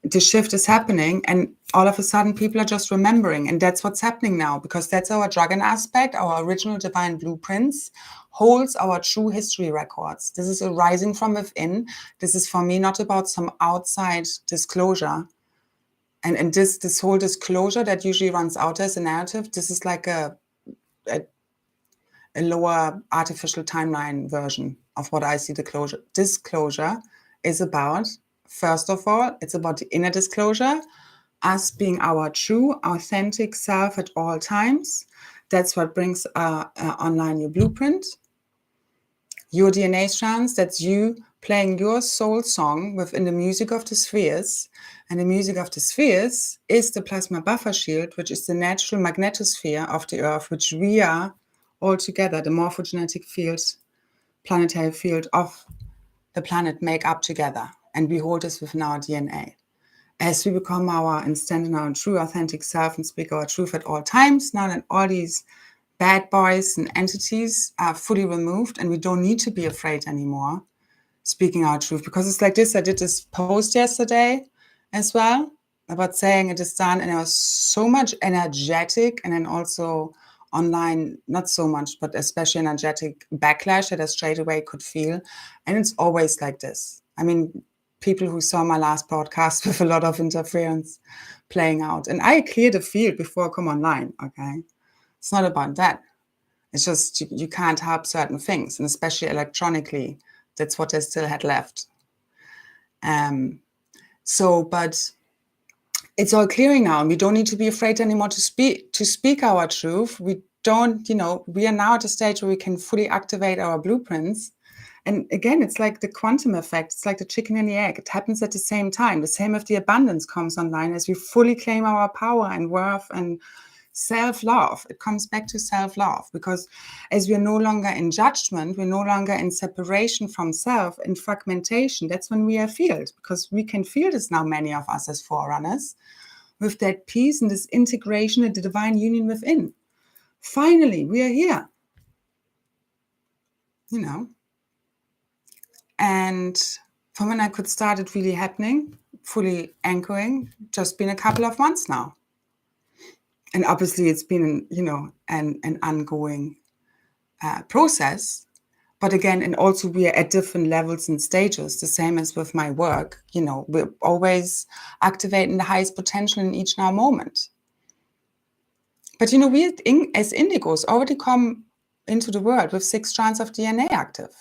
the shift is happening and all of a sudden people are just remembering. And that's what's happening now, because that's our dragon aspect, our original divine blueprints, holds our true history records. This is a rising from within. This is for me not about some outside disclosure. And this whole disclosure that usually runs out as a narrative, this is like a lower artificial timeline version of what I see the disclosure is about. First of all, it's about the inner disclosure, us being our true, authentic self at all times. That's what brings online your blueprint. Your DNA strands, that's you playing your soul song within the music of the spheres. And the music of the spheres is the plasma buffer shield, which is the natural magnetosphere of the Earth, which we are all together, the morphogenetic field, planetary field of the planet make up together. And we hold this within our DNA. As we become and stand in our true authentic self and speak our truth at all times, now that all these bad boys and entities are fully removed and we don't need to be afraid anymore speaking our truth. Because it's like this, I did this post yesterday as well about saying it is done, and it was so much energetic, and then also online, not so much, but especially energetic backlash that I straight away could feel. And it's always like this. I mean, people who saw my last podcast with a lot of interference playing out. And I clear the field before I come online, okay? It's not about that. It's just you can't help certain things, and especially electronically, that's what they still had left. But it's all clearing now, and we don't need to be afraid anymore to speak our truth. We don't, we are now at a stage where we can fully activate our blueprints. And again, it's like the quantum effect. It's like the chicken and the egg. It happens at the same time. The same if the abundance comes online, as we fully claim our power and worth and self-love. It comes back to self-love, because as we're no longer in judgment, we're no longer in separation from self, in fragmentation. That's when we are filled, because we can feel this now, many of us as forerunners, with that peace and this integration and the divine union within. Finally, we are here, and from when I could start it really happening, fully anchoring, just been a couple of months now. And obviously it's been, an ongoing process. But again, and also we are at different levels and stages, the same as with my work. We're always activating the highest potential in each now moment. But, we as indigos already come into the world with 6 strands of DNA active.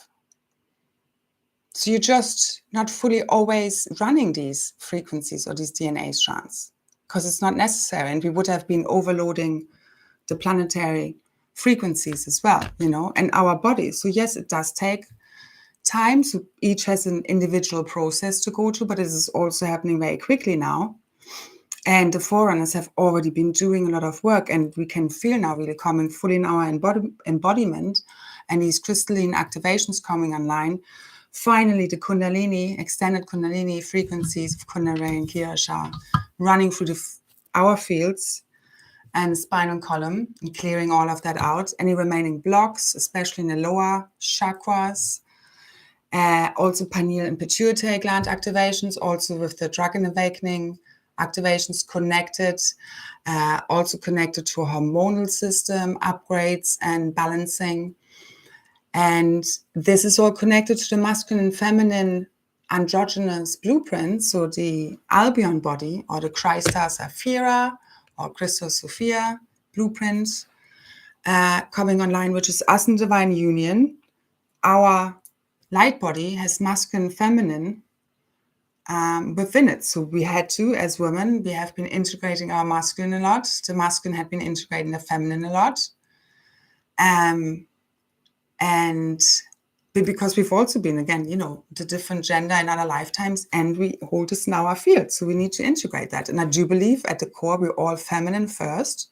So you're just not fully always running these frequencies or these DNA strands, because it's not necessary, and we would have been overloading the planetary frequencies as well, and our bodies. So yes, it does take time. So each has an individual process to go through, but it is also happening very quickly now. And the forerunners have already been doing a lot of work, and we can feel now really coming fully in our embodiment, and these crystalline activations coming online. Finally, the Kundalini, extended Kundalini frequencies of Kundalini and Kirish are running through our fields and spinal column, and clearing all of that out. Any remaining blocks, especially in the lower chakras. Also pineal and pituitary gland activations, also with the Dragon Awakening activations connected, also connected to a hormonal system, upgrades and balancing. And this is all connected to the masculine and feminine androgynous blueprint. So the Albion body, or the Christa Saphira or Christos Sophia blueprint coming online, which is us in divine union. Our light body has masculine and feminine within it. So we had to, as women, we have been integrating our masculine a lot. The masculine had been integrating the feminine a lot. And because we've also been, again, the different gender in other lifetimes, and we hold this in our field. So we need to integrate that. And I do believe at the core, we're all feminine first.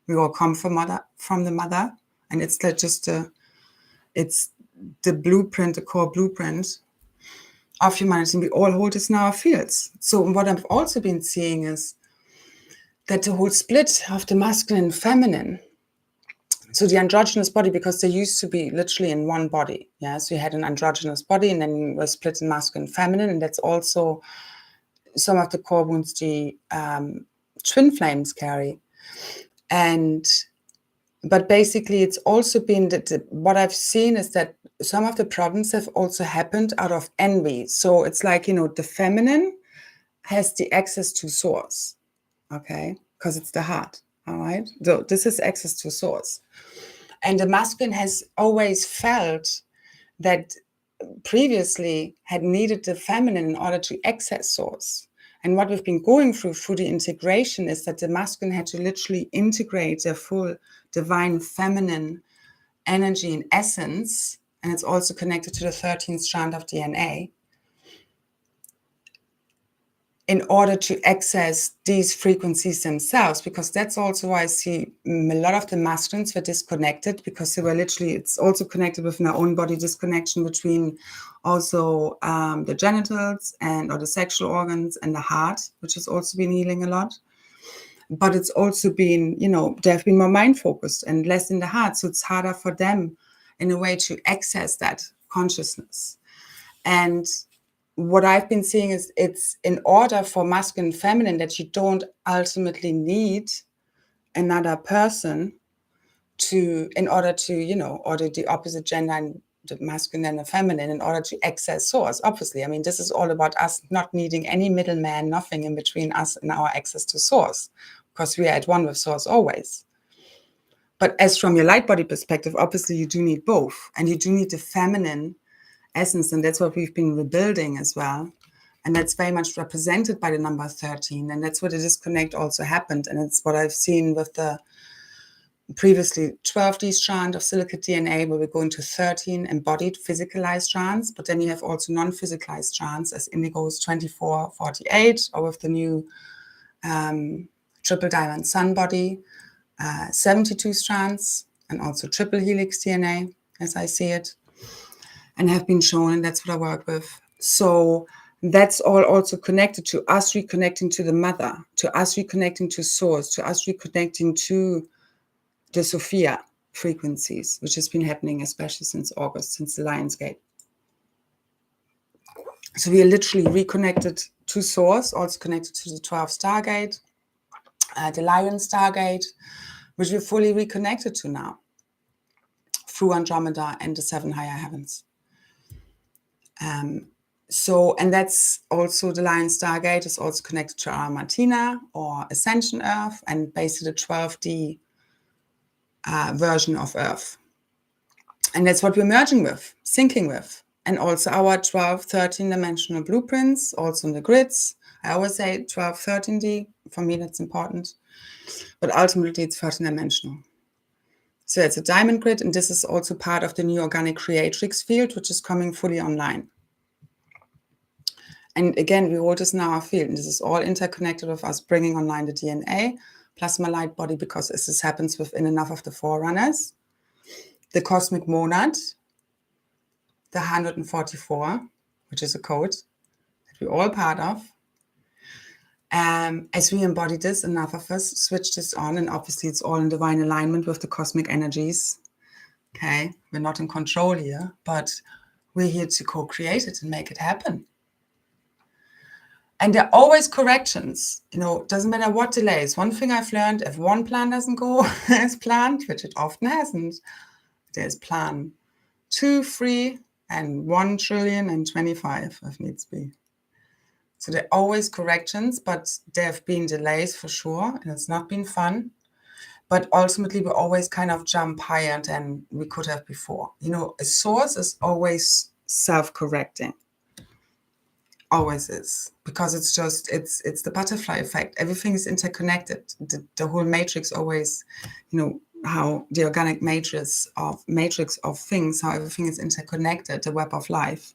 We all come from the mother. And it's like just it's the blueprint, the core blueprint of humanity. And we all hold this in our fields. So what I've also been seeing is that the whole split of the masculine and feminine, so the androgynous body, because they used to be literally in one body. Yeah. So you had an androgynous body, and then you were split in masculine and feminine. And that's also some of the core wounds the twin flames carry. But basically it's also been that what I've seen is that some of the problems have also happened out of envy. So it's like, the feminine has the access to source. Okay. Because it's the heart. All right. So this is access to source. And the masculine has always felt that previously had needed the feminine in order to access source. And what we've been going through the integration is that the masculine had to literally integrate their full divine feminine energy and essence. And it's also connected to the 13th strand of DNA, in order to access these frequencies themselves, because that's also why I see a lot of the masculines were disconnected, because they were literally, it's also connected with our own body disconnection between also the genitals or the sexual organs and the heart, which has also been healing a lot. But it's also been, they've been more mind focused and less in the heart. So it's harder for them in a way to access that consciousness. And what I've been seeing is it's in order for masculine and feminine that you don't ultimately need another person in order to, or the opposite gender and the masculine and the feminine in order to access source. Obviously, I mean, this is all about us not needing any middleman, nothing in between us and our access to source, because we are at one with source always. But as from your light body perspective, obviously you do need both. And you do need the feminine essence. And that's what we've been rebuilding as well. And that's very much represented by the number 13. And that's where the disconnect also happened. And it's what I've seen with the previously 12D strand of silicate DNA, where we go into 13 embodied physicalized strands. But then you have also non-physicalized strands as Indigo's 2448, or with the new triple diamond sun body, 72 strands, and also triple helix DNA, as I see it, and have been shown, and that's what I work with. So that's all also connected to us reconnecting to the mother, to us reconnecting to source, to us reconnecting to the Sophia frequencies, which has been happening especially since August, since the Lion's Gate. So we are literally reconnected to source, also connected to the 12 Stargate, the Lion Stargate, which we're fully reconnected to now through Andromeda and the 7 higher heavens. And that's also the Lion Stargate is also connected to our Martina or Ascension Earth, and basically the 12D version of Earth. And that's what we're merging with, syncing with. And also our 12, 13 dimensional blueprints, also in the grids. I always say 12, 13D. For me, that's important. But ultimately, it's 13 dimensional. So it's a diamond grid, and this is also part of the new organic creatrix field, which is coming fully online. And again, we hold this in our field, and this is all interconnected with us bringing online the DNA, plasma light body, because as this happens within enough of the forerunners, the cosmic monad, the 144, which is a code that we're all part of. As we embody this, enough of us switch this on, and obviously it's all in divine alignment with the cosmic energies. Okay, we're not in control here, but we're here to co-create it and make it happen. And there are always corrections. You know, it doesn't matter what delays. One thing I've learned, if one plan doesn't go as planned, which it often hasn't, there's plan 2, 3, and 1 trillion and 25 if needs be. So there are always corrections, but there have been delays for sure, and it's not been fun. But ultimately, we always kind of jump higher than we could have before. You know, a source is always self-correcting. Always is, because it's just it's the butterfly effect. Everything is interconnected. The whole matrix always, you know, how the organic matrix of things, how everything is interconnected, the web of life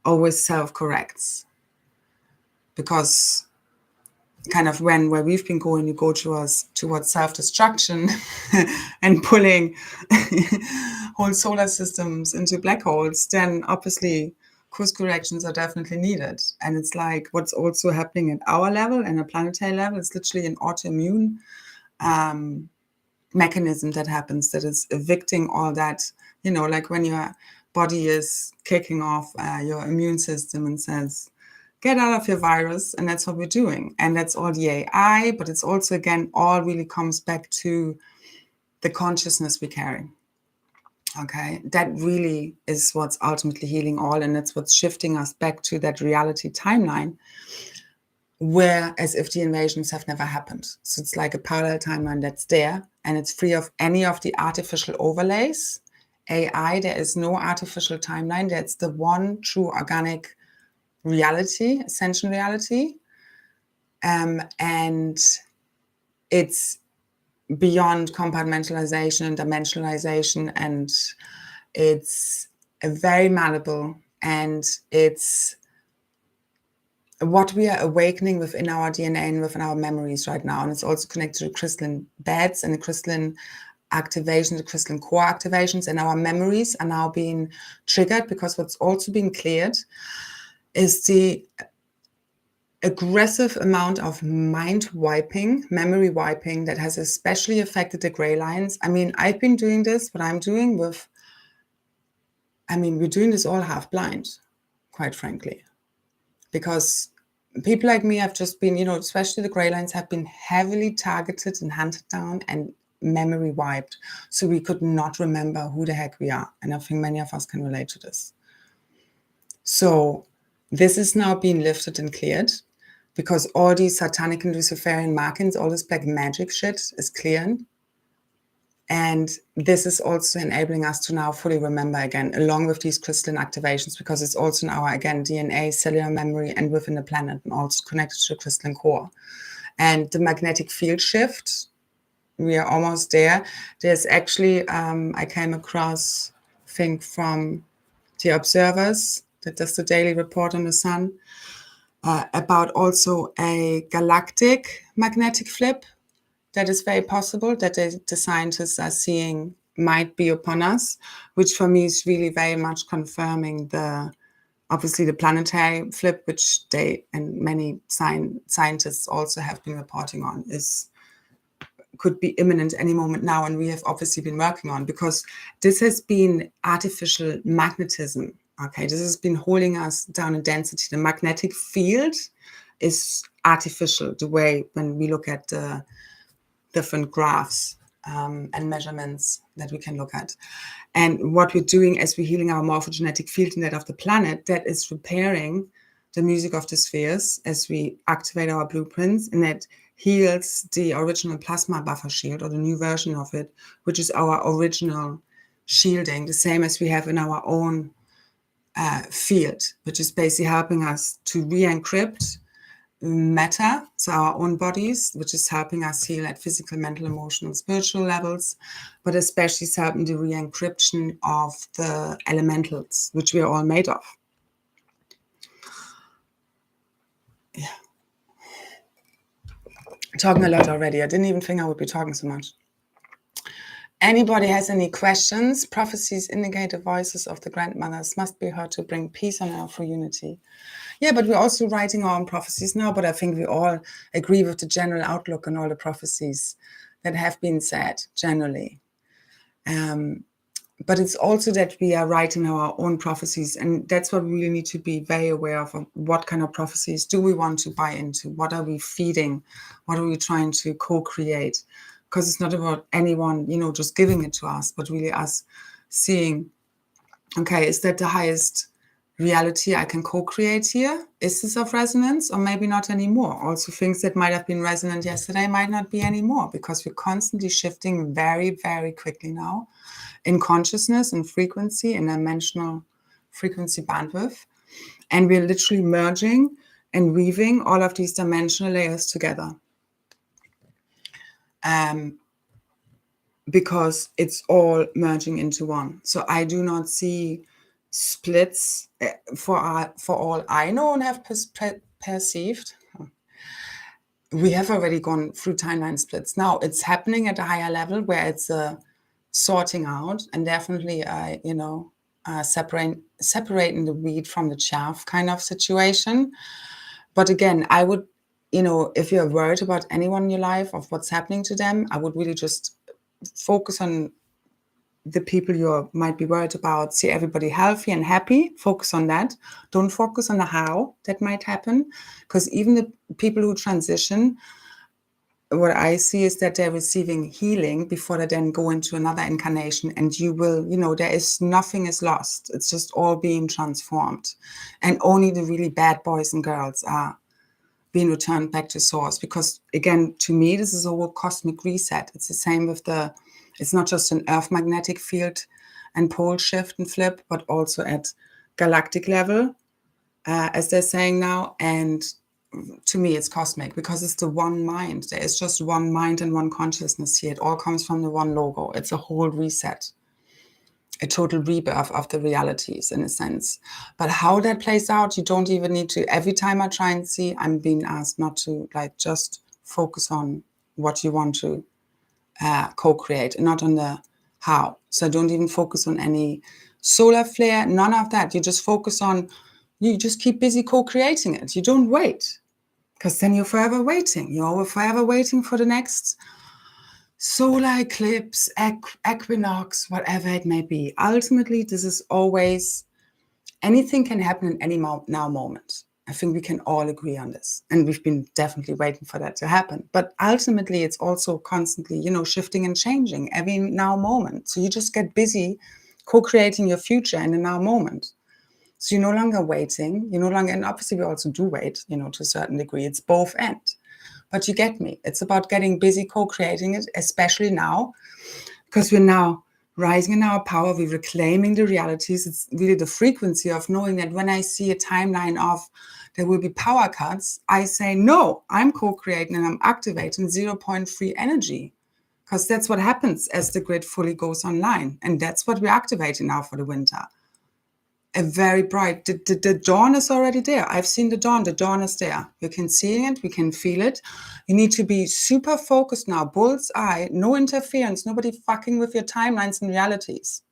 always self-corrects. Because kind of where we've been going, you go towards self-destruction and pulling whole solar systems into black holes, then obviously course corrections are definitely needed. And it's like what's also happening at our level and a planetary level, it's literally an autoimmune mechanism that happens, that is evicting all that, you know, like when your body is kicking off your immune system and says, get out of your virus. And that's what we're doing. And that's all the AI, but it's also, again, all really comes back to the consciousness we carry. Okay, that really is what's ultimately healing all, and that's what's shifting us back to that reality timeline, where as if the invasions have never happened. So it's like a parallel timeline that's there, and it's free of any of the artificial overlays. AI, there is no artificial timeline. That's the one true organic reality, ascension reality, and it's beyond compartmentalization and dimensionalization, and it's very malleable, and it's what we are awakening within our DNA and within our memories right now. And it's also connected to crystalline beds and the crystalline activation, the crystalline core activations, and our memories are now being triggered, because what's also being cleared is the aggressive amount of mind wiping, memory wiping, that has especially affected the gray lines. I mean, I've been doing this, what I'm doing with, I mean, we're doing this all half blind, quite frankly, because people like me have just been, you know, especially the gray lines have been heavily targeted and hunted down and memory wiped. So we could not remember who the heck we are. And I think many of us can relate to this. So this is now being lifted and cleared, because all these satanic and Luciferian markings, all this black magic shit is clearing. And this is also enabling us to now fully remember again, along with these crystalline activations, because it's also in our, again, DNA, cellular memory, and within the planet, and also connected to the crystalline core. And the magnetic field shift, we are almost there. There's actually, I came across, I think, from the Observers, that does the daily report on the sun, about also a galactic magnetic flip that is very possible, that the scientists are seeing might be upon us, which for me is really very much confirming obviously the planetary flip, which they and many scientists also have been reporting on, could be imminent any moment now, and we have obviously been working on, because this has been artificial magnetism. Okay, this has been holding us down in density. The magnetic field is artificial, the way when we look at the different graphs and measurements that we can look at. And what we're doing as we're healing our morphogenetic field and that of the planet, that is repairing the music of the spheres as we activate our blueprints, and that heals the original plasma buffer shield, or the new version of it, which is our original shielding, the same as we have in our own field, which is basically helping us to re-encrypt matter, so our own bodies, which is helping us heal at physical, mental, emotional, spiritual levels, but especially it's helping the re-encryption of the elementals, which we are all made of. Yeah. Talking a lot already. I didn't even think I would be talking so much. Anybody has any questions? Prophecies indicate the voices of the grandmothers must be heard to bring peace on earth for unity. Yeah, but we're also writing our own prophecies now, but I think we all agree with the general outlook on all the prophecies that have been said generally. But it's also that we are writing our own prophecies, and that's what we really need to be very aware of what kind of prophecies do we want to buy into? What are we feeding? What are we trying to co-create? Because it's not about anyone, just giving it to us, but really us seeing, okay, is that the highest reality I can co-create here? Is this of resonance, or maybe not anymore? Also, things that might have been resonant yesterday might not be anymore, because we're constantly shifting very, very quickly now in consciousness and frequency, in dimensional frequency bandwidth. And we're literally merging and weaving all of these dimensional layers together. Because it's all merging into one. So I do not see splits for all I know and have perceived. We have already gone through timeline splits. Now it's happening at a higher level where it's sorting out, and definitely separating the wheat from the chaff kind of situation. But again, I would, if you're worried about anyone in your life, of what's happening to them, I would really just focus on the people you might be worried about. See everybody healthy and happy. Focus on that. Don't focus on the how that might happen, because even the people who transition, what I see is that they're receiving healing before they then go into another incarnation, and you will, nothing is lost. It's just all being transformed, and only the really bad boys and girls are being returned back to source. Because again, to me, this is a whole cosmic reset. It's the same with it's not just an earth magnetic field and pole shift and flip, but also at galactic level, as they're saying now. And to me, it's cosmic, because it's the one mind. There is just one mind and one consciousness here. It all comes from the one logo. It's a whole reset, a total rebirth of the realities, in a sense. But how that plays out, you don't even need to. Every time I try and see, I'm being asked not to just focus on what you want to co-create, and not on the how. So don't even focus on any solar flare, none of that. You just focus on, you just keep busy co-creating it. You don't wait, because then you're forever waiting. You're forever waiting for the next solar eclipse, equinox, whatever it may be. Ultimately, this is always, anything can happen in any now moment. I think we can all agree on this. And we've been definitely waiting for that to happen. But ultimately, it's also constantly, shifting and changing every now moment. So you just get busy co-creating your future in the now moment. So you're no longer waiting. You're no longer, and obviously we also do wait, to a certain degree. It's both ends. But you get me. It's about getting busy co-creating it, especially now, because we're now rising in our power, we're reclaiming the realities. It's really the frequency of knowing that when I see a timeline of there will be power cuts, I say, no, I'm co-creating and I'm activating 0.3 energy, because that's what happens as the grid fully goes online. And that's what we're activating now for the winter. A very bright, the dawn is already there. I've seen the dawn is there. You can see it, we can feel it. You need to be super focused now, bull's eye, no interference, nobody fucking with your timelines and realities.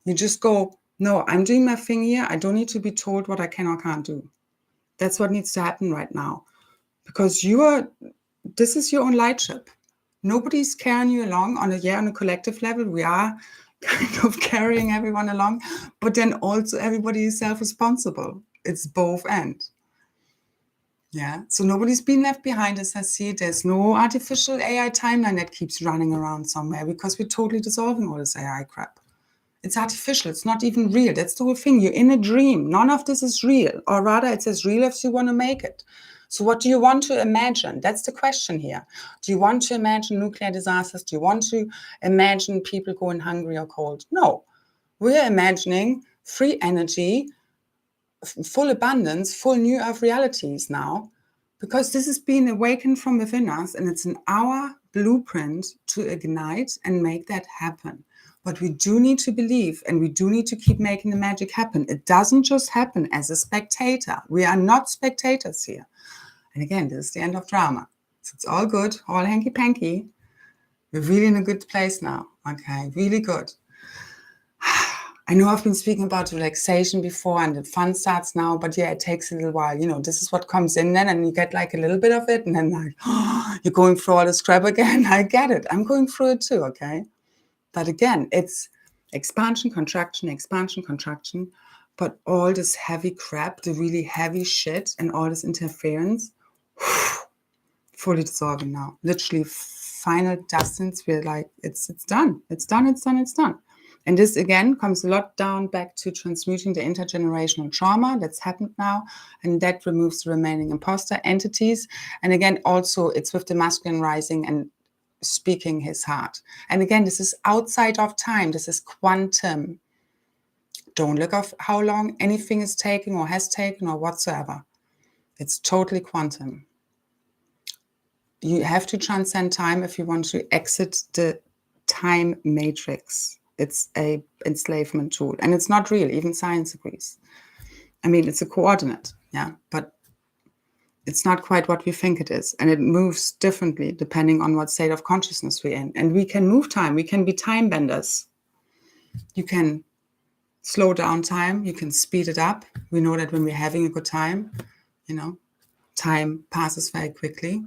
You just go, no, I'm doing my thing here. I don't need to be told what I can or can't do. That's what needs to happen right now. Because this is your own light ship. Nobody's carrying you along on a collective level. We are kind of carrying everyone along, but then also everybody is self-responsible. It's both ends. Yeah, so nobody's been left behind, as I see it. There's no artificial AI timeline that keeps running around somewhere, because we're totally dissolving all this AI crap. It's artificial. It's not even real. That's the whole thing. You're in a dream. None of this is real, or rather it's as real as you want to make it. So what do you want to imagine? That's the question here. Do you want to imagine nuclear disasters? Do you want to imagine people going hungry or cold? No. We're imagining free energy, full abundance, full new earth realities now, because this is being awakened from within us, and it's in our blueprint to ignite and make that happen. But we do need to believe, and we do need to keep making the magic happen. It doesn't just happen as a spectator. We are not spectators here. And again, this is the end of drama. So it's all good, all hanky-panky. We're really in a good place now. Okay, really good. I know I've been speaking about relaxation before, and the fun starts now, but yeah, it takes a little while. This is what comes in then, and you get like a little bit of it, and then like, you're going through all this crap again. I get it. I'm going through it too, okay? But again, it's expansion, contraction, but all this heavy crap, the really heavy shit and all this interference, fully dissolving now. Literally final distance. We're like, it's done. It's done. And this again comes a lot down back to transmuting the intergenerational trauma that's happened now, and that removes the remaining imposter entities. And again, also it's with the masculine rising and speaking his heart. And again, this is outside of time. This is quantum. Don't look at how long anything is taking or has taken or whatsoever. It's totally quantum. You have to transcend time if you want to exit the time matrix. It's a enslavement tool, and it's not real. Even science agrees. I mean, it's a coordinate, yeah, but it's not quite what we think it is, and it moves differently depending on what state of consciousness we're in. And we can move time. We can be time benders. You can slow down time. You can speed it up. We know that when we're having a good time, time passes very quickly.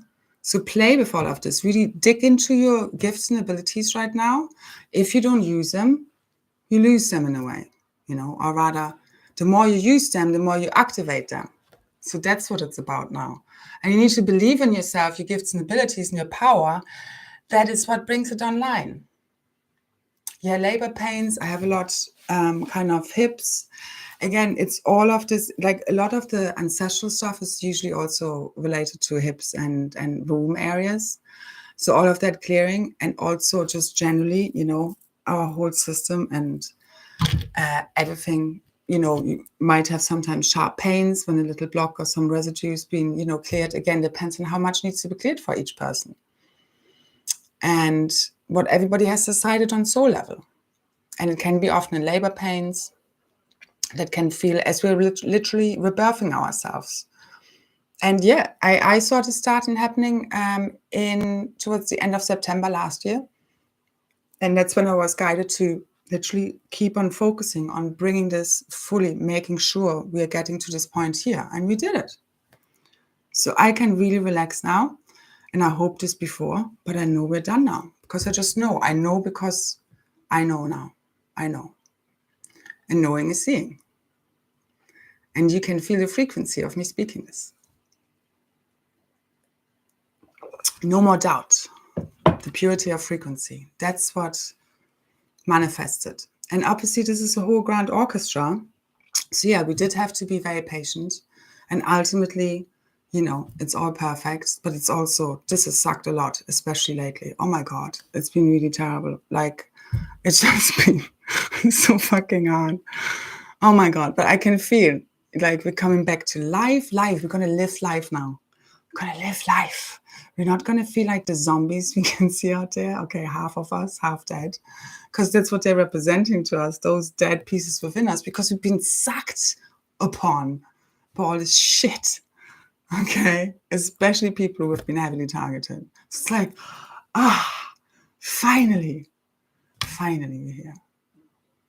So play with all of this. Really dig into your gifts and abilities right now. If you don't use them, you lose them in a way, or rather, the more you use them, the more you activate them. So that's what it's about now. And you need to believe in yourself, your gifts and abilities and your power. That is what brings it online. Yeah, labor pains. I have a lot, kind of hips. Again, it's all of this, like a lot of the ancestral stuff is usually also related to hips and womb areas. So all of that clearing, and also just generally, our whole system and everything, you might have sometimes sharp pains when a little block or some residue is being, cleared. Again, depends on how much needs to be cleared for each person. And what everybody has decided on soul level. And it can be often in labor pains, that can feel as we're literally rebirthing ourselves. And yeah, I saw this starting happening towards the end of September last year. And that's when I was guided to literally keep on focusing on bringing this fully, making sure we are getting to this point here. And we did it. So I can really relax now. And I hoped this before, but I know we're done now. Because I just know. I know because I know now. I know. And knowing is seeing. And you can feel the frequency of me speaking this. No more doubt. The purity of frequency. That's what manifested. And obviously this is a whole grand orchestra. So yeah, we did have to be very patient. And ultimately, it's all perfect, but it's also, this has sucked a lot, especially lately. Oh my God, it's been really terrible. Like, it's just been so fucking hard. Oh my God, but I can feel like we're coming back to life. We're going to live life now. We're going to live life. We're not going to feel like the zombies we can see out there. Okay, half of us, half dead. Because that's what they're representing to us, those dead pieces within us, because we've been sucked upon by all this shit. Okay, especially people who have been heavily targeted. It's like, finally we're here.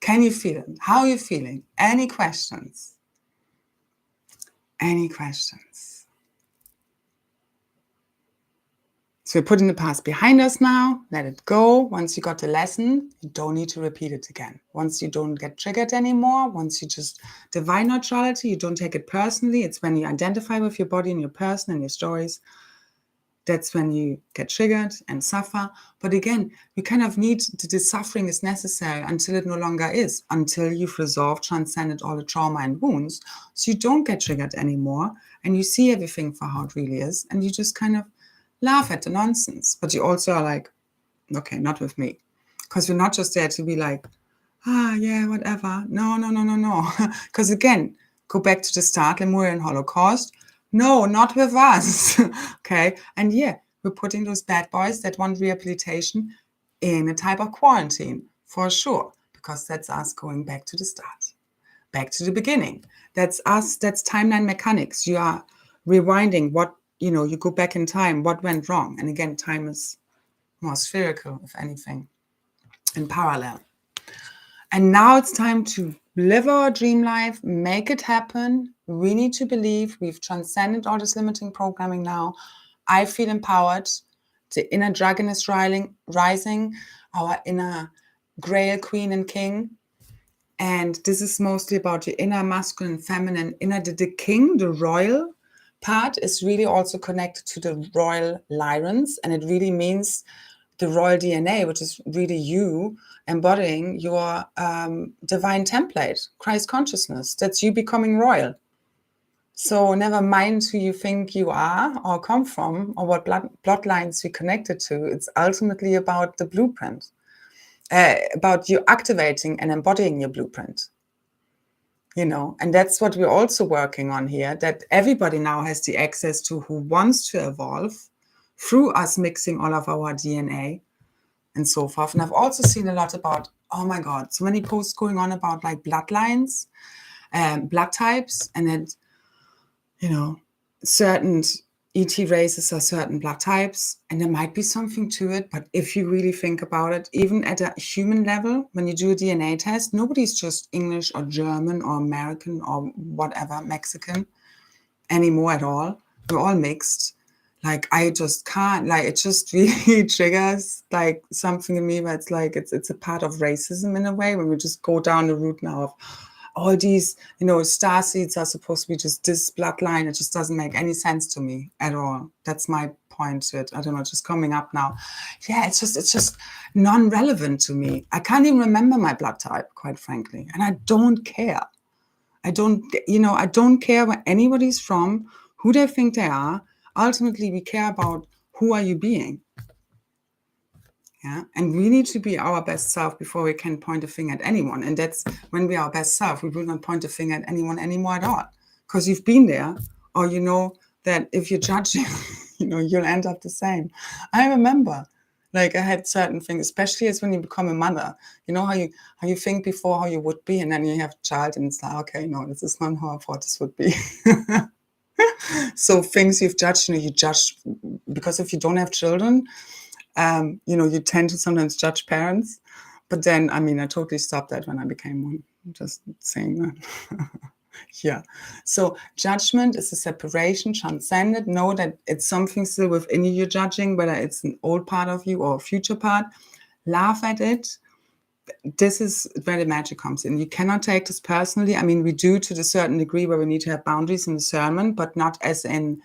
Can you feel it? How are you feeling? Any questions? Any questions? So we're putting the past behind us now. Let it go. Once you got the lesson, you don't need to repeat it again. Once you don't get triggered anymore, once you just divine neutrality, you don't take it personally. It's when you identify with your body and your person and your stories. That's when you get triggered and suffer. But again, you kind of need, the suffering is necessary until it no longer is, until you've resolved, transcended all the trauma and wounds. So you don't get triggered anymore and you see everything for how it really is. And you just kind of laugh at the nonsense. But you also are like, okay, not with me. Because we're not just there to be like, yeah, whatever. No. Because again, go back to the start, Lemurian Holocaust. No, not with us. Okay. And yeah, we're putting those bad boys that want rehabilitation in a type of quarantine for sure, because that's us going back to the start, back to the beginning. That's us. That's timeline mechanics. You are rewinding what, you go back in time, what went wrong. And again, time is more spherical, if anything, in parallel. And now it's time to live our dream life, make it happen. We need to believe we've transcended all this limiting programming now. I feel empowered. The inner Androgynous rising, our inner Grail Queen and King. And this is mostly about your inner masculine, feminine, the king, the royal part is really also connected to the royal Lyrans. And it really means the royal DNA, which is really you embodying your divine template, Christ consciousness. That's you becoming royal. So never mind who you think you are or come from or what bloodlines you're connected to. It's ultimately about the blueprint, about you activating and embodying your blueprint. And that's what we're also working on here, that everybody now has the access to who wants to evolve through us mixing all of our DNA and so forth. And I've also seen a lot about, oh my God, so many posts going on about like bloodlines, blood types, and then, certain ET races are certain blood types, and there might be something to it. But if you really think about it, even at a human level, when you do a DNA test, nobody's just English or German or American or whatever, Mexican anymore at all. We're all mixed. Like, I just can't, like, it just really triggers like something in me where it's like, it's a part of racism in a way, when we just go down the route now of all these, star seeds are supposed to be just this bloodline. It just doesn't make any sense to me at all. That's my point to it. I don't know, just coming up now. Yeah, it's just non-relevant to me. I can't even remember my blood type, quite frankly. And I don't care. I don't care where anybody's from, who they think they are. Ultimately, we care about who are you being. Yeah, and we need to be our best self before we can point a finger at anyone. And that's when we are our best self, we will not point a finger at anyone anymore at all. Because you've been there, or you know that if you're judging, you'll end up the same. I remember, like, I had certain things, especially as when you become a mother. You know how you think before how you would be, and then you have a child, and it's like, okay, no, this is not how I thought this would be. So things you've judged, you judge, because if you don't have children, you tend to sometimes judge parents. But then, I totally stopped that when I became one. I'm just saying that. Yeah. So judgment is a separation, transcended. Know that it's something still within you you're judging, whether it's an old part of you or a future part. Laugh at it. This is where the magic comes in. You cannot take this personally. We do to a certain degree where we need to have boundaries and discernment, but not as in,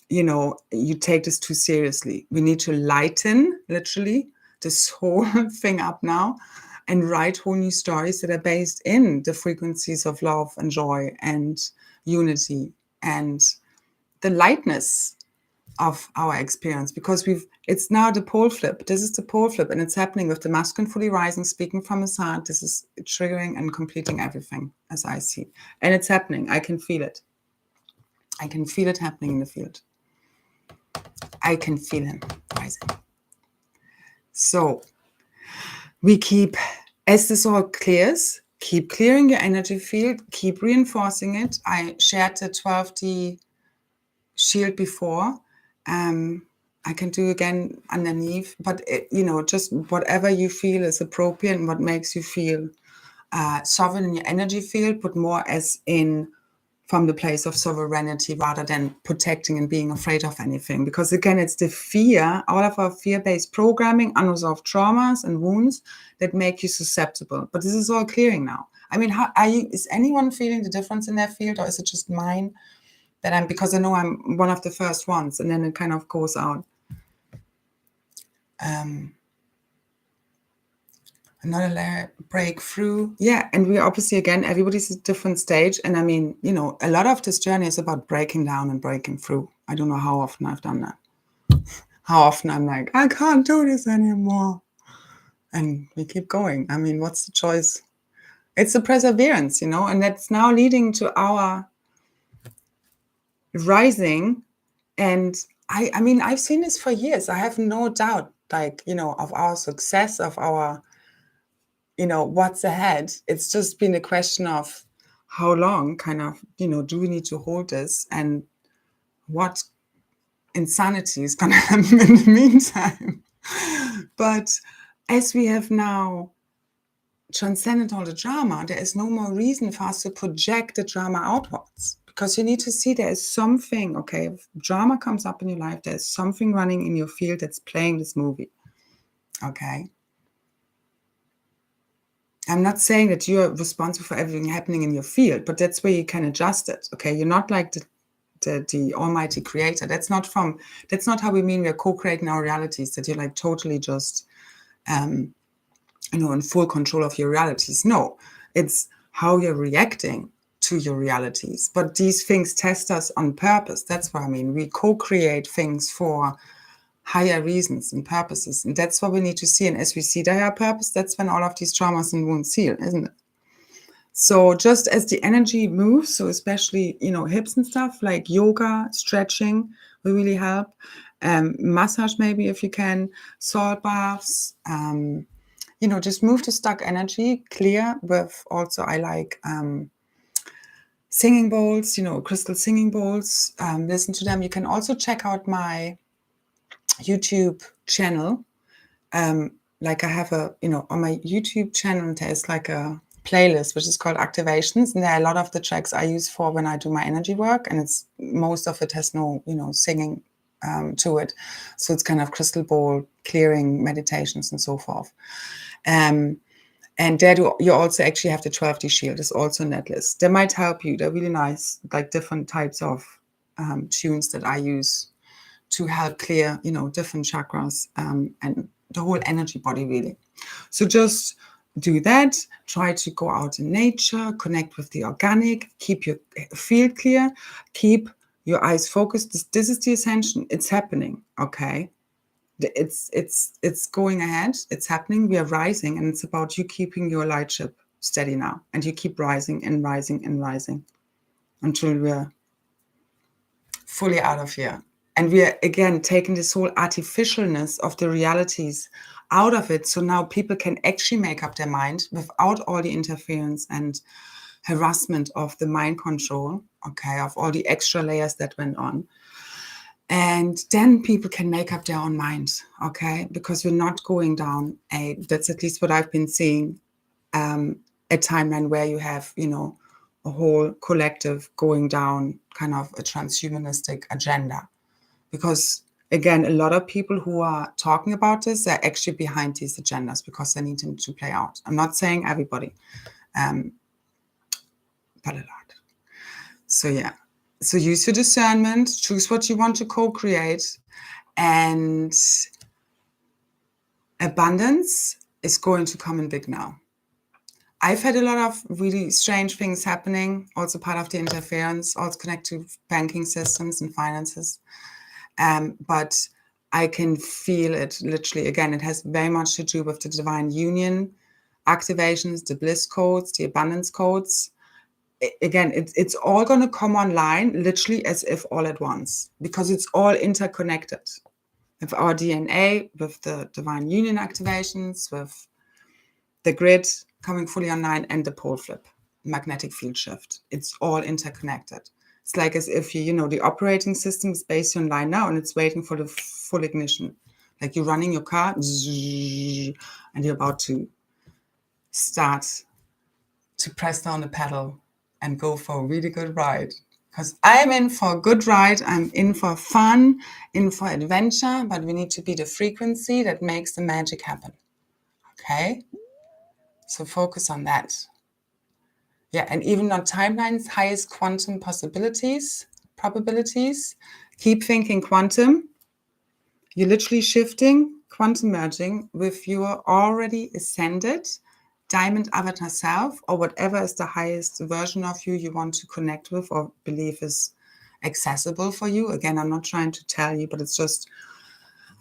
you take this too seriously. We need to lighten, literally, this whole thing up now and write whole new stories that are based in the frequencies of love and joy and unity and, the lightness of our experience, because it's now the pole flip. This is the pole flip, and it's happening with the masculine fully rising, speaking from his heart. This is triggering and completing everything as I see. And it's happening. I can feel it. I can feel it happening in the field. I can feel him rising. So we keep, as this all clears, keep clearing your energy field, keep reinforcing it. I shared the 12D shield before. I can do again underneath, but just whatever you feel is appropriate and what makes you feel sovereign in your energy field, but more as in from the place of sovereignty rather than protecting and being afraid of anything. Because again, it's the fear, all of our fear-based programming, unresolved traumas and wounds that make you susceptible. But this is all clearing now. I mean, is anyone feeling the difference in their field, or is it just mine? Because I know I'm one of the first ones, and then it kind of goes out. Another layer, breakthrough. Yeah, and we obviously, again, everybody's at a different stage. And I mean, a lot of this journey is about breaking down and breaking through. I don't know how often I've done that. How often I'm like, I can't do this anymore. And we keep going. I mean, what's the choice? It's the perseverance, and that's now leading to our rising. And I mean, I've seen this for years. I have no doubt, of our success, of our, what's ahead. It's just been a question of how long kind of, do we need to hold this, and what insanity is going to happen in the meantime. But as we have now transcended all the drama, there is no more reason for us to project the drama outwards. Because you need to see there is something, okay, if drama comes up in your life, there's something running in your field that's playing this movie, okay? I'm not saying that you're responsible for everything happening in your field, but that's where you can adjust it, okay? You're not like the almighty creator. That's not how we mean we're co-creating our realities, that you're like totally just, in full control of your realities. No, it's how you're reacting to your realities. But these things test us on purpose. That's what I mean. We co-create things for higher reasons and purposes. And that's what we need to see. And as we see the higher purpose, that's when all of these traumas and wounds heal, isn't it? So just as the energy moves, so especially, hips and stuff, like yoga, stretching will really help. Massage maybe if you can, salt baths, just move the stuck energy, clear with also, I like singing bowls, crystal singing bowls, listen to them. You can also check out my YouTube channel. Like I have on my YouTube channel, there's like a playlist, which is called Activations. And there are a lot of the tracks I use for when I do my energy work. And most of it has no, singing to it. So it's kind of crystal bowl clearing meditations and so forth. And there you also actually have the 12D shield. It's also in that list. They might help you. They're really nice, like different types of tunes that I use to help clear, different chakras and the whole energy body, really. So just do that. Try to go out in nature, connect with the organic, keep your field clear, keep your eyes focused. This is the ascension. It's happening, okay? It's going ahead. It's happening. We are rising, and it's about you keeping your light ship steady now, and you keep rising and rising and rising until we're fully out of here. And we are, again, taking this whole artificialness of the realities out of it. So now people can actually make up their mind without all the interference and harassment of the mind control, okay, of all the extra layers that went on. And then people can make up their own mind, okay, because we're not going down that's at least what I've been seeing, a timeline where you have, a whole collective going down kind of a transhumanistic agenda. Because, again, a lot of people who are talking about this are actually behind these agendas because they need them to play out. I'm not saying everybody, but a lot. So, yeah. So use your discernment, choose what you want to co-create, and abundance is going to come in big now. I've had a lot of really strange things happening, also part of the interference, also connected to banking systems and finances. But I can feel it literally. Again, it has very much to do with the divine union activations, the bliss codes, the abundance codes. Again, it's all going to come online literally as if all at once, because it's all interconnected with our DNA, with the divine union activations, with the grid coming fully online, and the pole flip, magnetic field shift. It's all interconnected. It's like as if the operating system is based online now and it's waiting for the full ignition. Like you're running your car and you're about to start to press down the pedal and go for a really good ride. Because I'm in for a good ride, I'm in for fun, in for adventure, but we need to be the frequency that makes the magic happen. Okay? So focus on that. Yeah, and even on timelines, highest quantum probabilities, keep thinking quantum. You're literally shifting, quantum merging with your already ascended diamond avatar self, or whatever is the highest version of you want to connect with or believe is accessible for you. Again, I'm not trying to tell you, but it's just,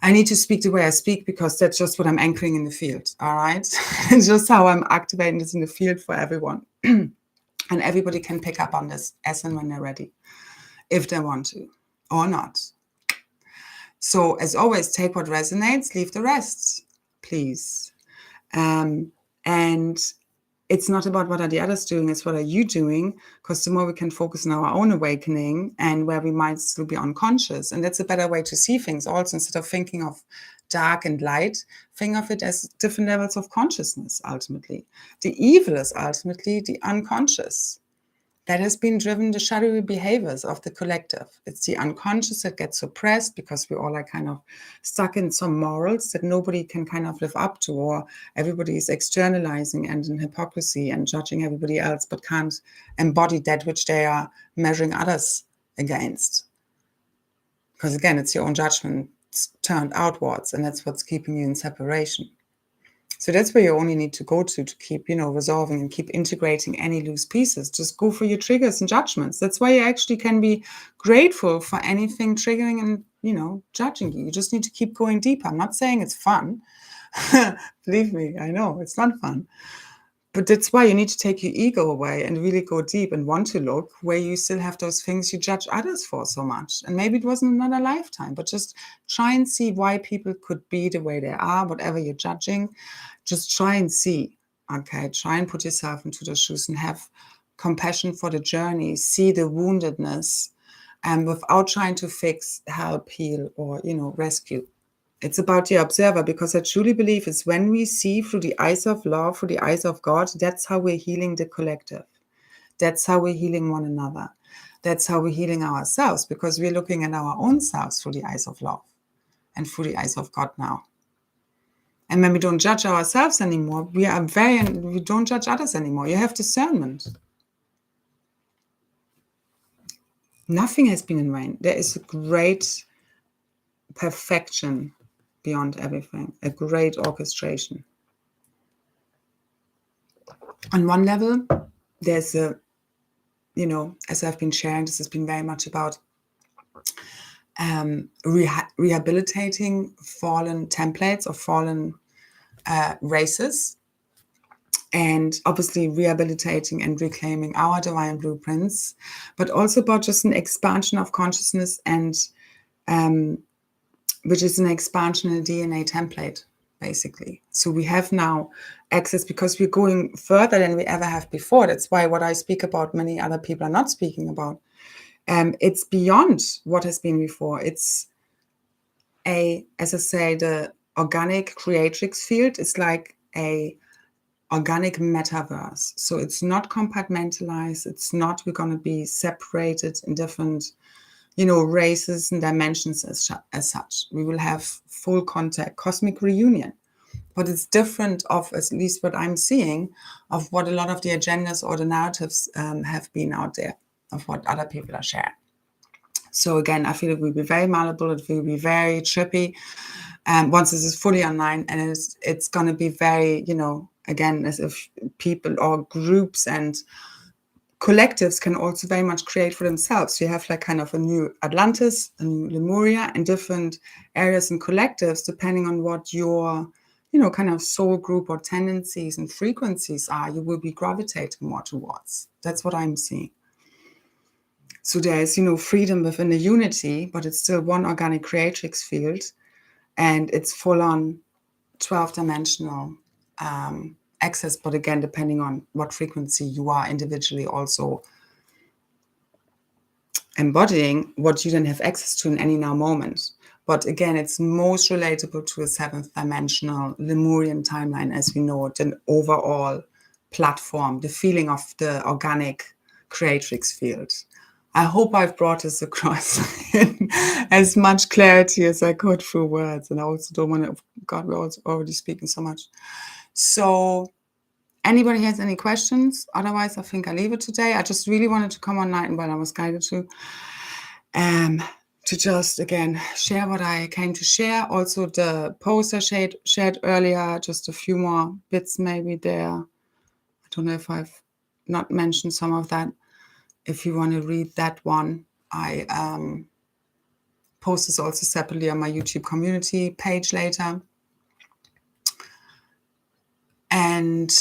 I need to speak the way I speak because that's just what I'm anchoring in the field. All right. It's just how I'm activating this in the field for everyone. And everybody can pick up on this as and when they're ready, if they want to or not. So as always, take what resonates, leave the rest, please. And it's not about what are the others doing, it's what are you doing, because the more we can focus on our own awakening and where we might still be unconscious. And that's a better way to see things also. Instead of thinking of dark and light, think of it as different levels of consciousness, ultimately. The evil is ultimately the unconscious. That has been driven the shadowy behaviors of the collective. It's the unconscious that gets suppressed because we all are kind of stuck in some morals that nobody can kind of live up to, or everybody is externalizing and in hypocrisy and judging everybody else, but can't embody that which they are measuring others against. Because again, it's your own judgment turned outwards, and that's what's keeping you in separation. So that's where you only need to go to keep, resolving and keep integrating any loose pieces. Just go for your triggers and judgments. That's why you actually can be grateful for anything triggering and, judging you. You just need to keep going deeper. I'm not saying it's fun. Believe me, I know it's not fun. But that's why you need to take your ego away and really go deep and want to look where you still have those things you judge others for so much. And maybe it wasn't another lifetime, but just try and see why people could be the way they are, whatever you're judging. Just try and see, okay? Try and put yourself into the shoes and have compassion for the journey, see the woundedness, and without trying to fix, help, heal, or, rescue. It's about the observer, because I truly believe it's when we see through the eyes of love, through the eyes of God, that's how we're healing the collective. That's how we're healing one another. That's how we're healing ourselves, because we're looking at our own selves through the eyes of love and through the eyes of God now. And when we don't judge ourselves anymore, we don't judge others anymore. You have discernment. Nothing has been in vain. There is a great perfection beyond everything, a great orchestration. On one level, there's as I've been sharing, this has been very much about rehabilitating fallen templates or fallen races, and obviously rehabilitating and reclaiming our divine blueprints, but also about just an expansion of consciousness, and which is an expansion in the DNA template, basically. So we have now access, because we're going further than we ever have before. That's why what I speak about, many other people are not speaking about. It's beyond what has been before. It's as I say, the organic creatrix field is like a organic metaverse. So it's not compartmentalized. It's not, we're going to be separated in different races and dimensions as such. We will have full contact, cosmic reunion. But it's different of, at least what I'm seeing, of what a lot of the agendas or the narratives have been out there, of what other people are sharing. So again, I feel it will be very malleable. It will be very trippy once this is fully online, and it's going to be very, again, as if people or groups and collectives can also very much create for themselves. You have like kind of a new Atlantis, a new Lemuria, and different areas and collectives, depending on what your, kind of soul group or tendencies and frequencies are, you will be gravitating more towards. That's what I'm seeing. So there's, freedom within the unity, but it's still one organic creatrix field, and it's full on 12-dimensional access, but again, depending on what frequency you are individually also embodying, what you then have access to in any now moment. But again, it's most relatable to a 7th dimensional Lemurian timeline as we know it, an overall platform, the feeling of the organic creatrix field. I hope I've brought this across in as much clarity as I could through words. And I also don't want to, God, we're also already speaking so much. So anybody has any questions? Otherwise, I think I leave it today. I just really wanted to come online when I was guided to just, again, share what I came to share. Also, the post I shared earlier, just a few more bits maybe there. I don't know if I've not mentioned some of that. If you want to read that one, I post this also separately on my YouTube community page later. And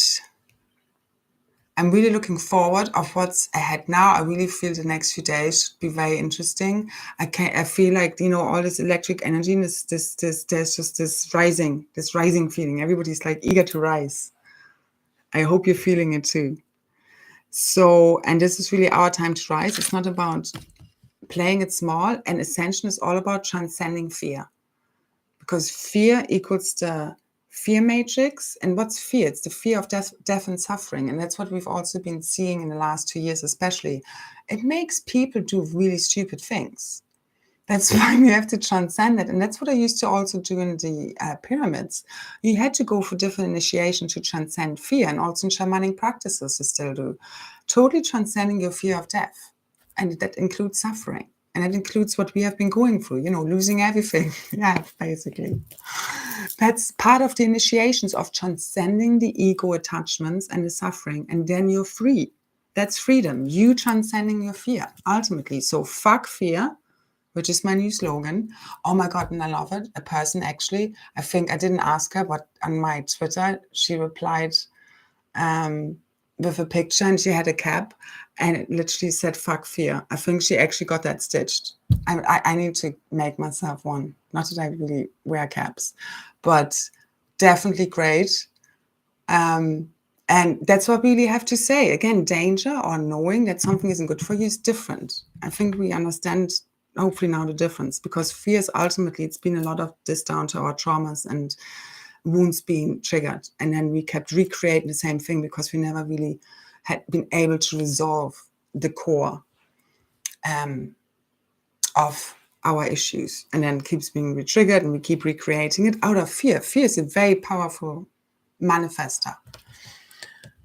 I'm really looking forward of what's ahead now. I really feel the next few days should be very interesting. I feel like, all this electric energy, and there's just this rising feeling. Everybody's like eager to rise. I hope you're feeling it too. So, and this is really our time to rise. It's not about playing it small, and Ascension is all about transcending fear. Because fear equals the fear matrix. And what's fear? It's the fear of death and suffering. And that's what we've also been seeing in the last 2 years, especially. It makes people do really stupid things. That's why we have to transcend it. And that's what I used to also do in the pyramids. You had to go for different initiation to transcend fear, and also in shamanic practices you still do. Totally transcending your fear of death. And that includes suffering. And it includes what we have been going through, losing everything. Yeah, basically. That's part of the initiations of transcending the ego attachments and the suffering. And then you're free. That's freedom. You transcending your fear, ultimately. So fuck fear, which is my new slogan. Oh my God, and I love it. A person actually, I think I didn't ask her, but on my Twitter, she replied with a picture, and she had a cap, and it literally said fuck fear. I think she actually got that stitched. I need to make myself one. Not that I really wear caps, but definitely great. And that's what we really have to say. Again, danger or knowing that something isn't good for you is different. I think we understand hopefully now the difference, because fear is ultimately, it's been a lot of this down to our traumas and wounds being triggered, and then we kept recreating the same thing because we never really had been able to resolve the core of our issues, and then keeps being re-triggered, and we keep recreating it out of fear. Fear is a very powerful manifester.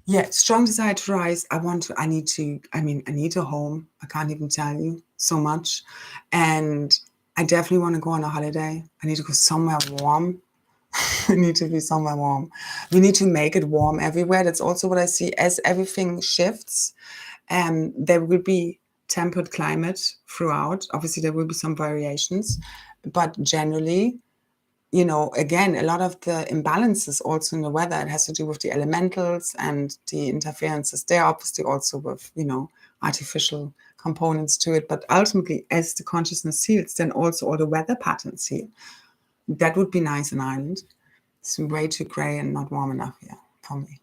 Yeah, strong desire to rise. I need a home. I can't even tell you so much. And I definitely want to go on a holiday. I need to go somewhere warm. We need to be somewhere warm. We need to make it warm everywhere. That's also what I see as everything shifts. There will be tempered climate throughout. Obviously, there will be some variations, but generally, again, a lot of the imbalances also in the weather, it has to do with the elementals and the interferences there, obviously also with, artificial components to it. But ultimately, as the consciousness heals, then also all the weather patterns heal. That would be nice in Ireland. It's way too grey and not warm enough here for me.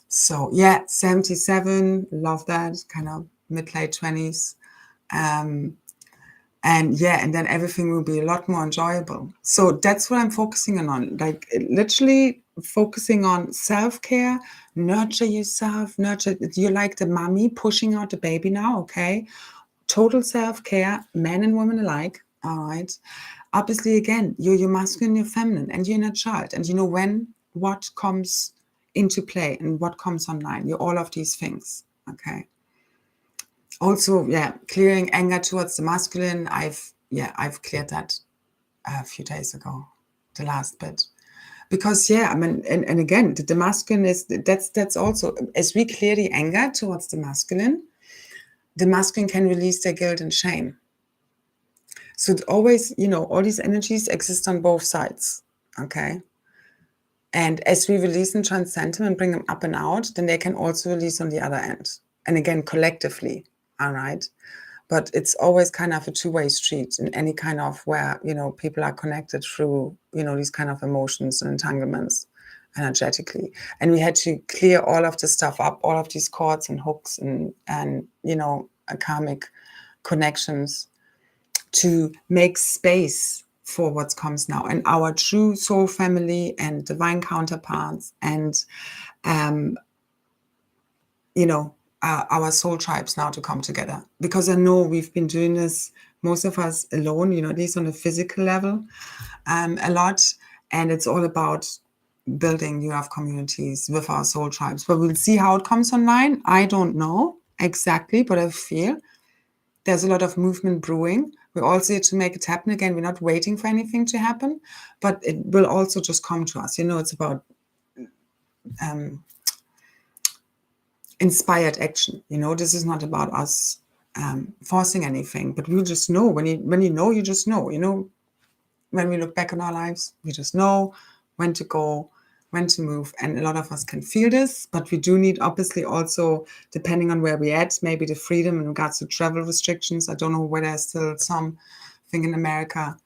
So yeah, 77, love that, kind of mid-late 20s. And then everything will be a lot more enjoyable. So that's what I'm focusing on, like literally focusing on self-care, nurture yourself, you're like the mommy pushing out the baby now, okay? Total self-care, men and women alike, all right? Obviously, again, you're masculine, you're feminine, and you're a child, and you know when, what comes into play and what comes online. You're all of these things, okay? Also, clearing anger towards the masculine. I've cleared that a few days ago, the last bit. Because yeah, I mean, and again, the masculine is, that's also, as we clear the anger towards the masculine can release their guilt and shame. So it always, all these energies exist on both sides, okay? And as we release and transcend them and bring them up and out, then they can also release on the other end. And again, collectively, all right? But it's always kind of a two-way street in any kind of where, people are connected through, these kind of emotions and entanglements energetically. And we had to clear all of the stuff up, all of these cords and hooks and karmic connections to make space for what comes now, and our true soul family and divine counterparts and, our soul tribes now to come together. Because I know we've been doing this, most of us alone, at least on a physical level, a lot. And it's all about building new communities with our soul tribes. But we'll see how it comes online. I don't know exactly, but I feel there's a lot of movement brewing. We're also here to make it happen. Again, we're not waiting for anything to happen, but it will also just come to us. It's about inspired action. This is not about us forcing anything, but we'll just know. When you know, you just know. When we look back on our lives, we just know when to go, when to move. And a lot of us can feel this, but we do need, obviously, also, depending on where we're at, maybe the freedom in regards to travel restrictions. I don't know whether there's still something in America,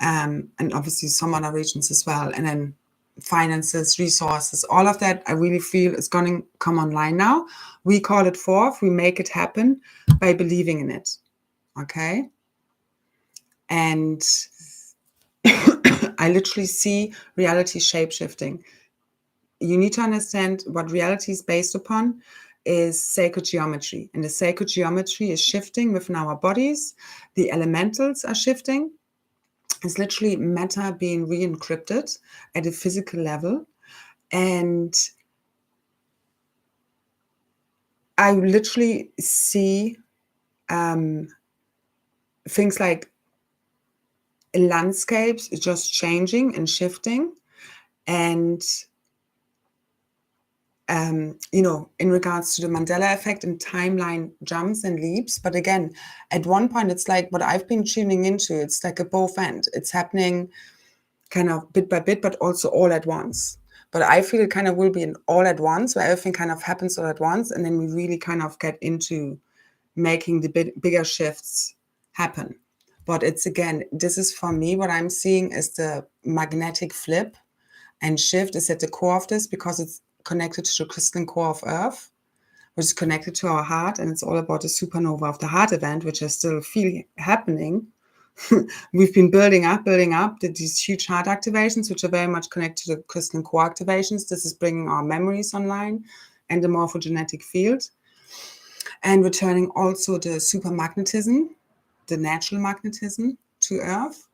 and obviously some other regions as well. And then finances, resources, all of that, I really feel is going to come online now. We call it forth. We make it happen by believing in it. Okay? And I literally see reality shape-shifting. You need to understand what reality is based upon is sacred geometry. And the sacred geometry is shifting within our bodies. The elementals are shifting. It's literally matter being re-encrypted at a physical level. And I literally see things like landscapes just changing and shifting. And in regards to the Mandela effect and timeline jumps and leaps. But again, at one point, it's like what I've been tuning into. It's like a both end. It's happening kind of bit by bit, but also all at once. But I feel it kind of will be an all at once, where everything kind of happens all at once. And then we really kind of get into making the bigger shifts happen. But it's, again, this is for me, what I'm seeing is the magnetic flip and shift is at the core of this, because it's connected to the crystalline core of Earth, which is connected to our heart. And it's all about the supernova of the heart event, which I still feel happening. We've been building up these huge heart activations, which are very much connected to the crystalline core activations. This is bringing our memories online and the morphogenetic field, and returning also the supermagnetism, the natural magnetism to Earth.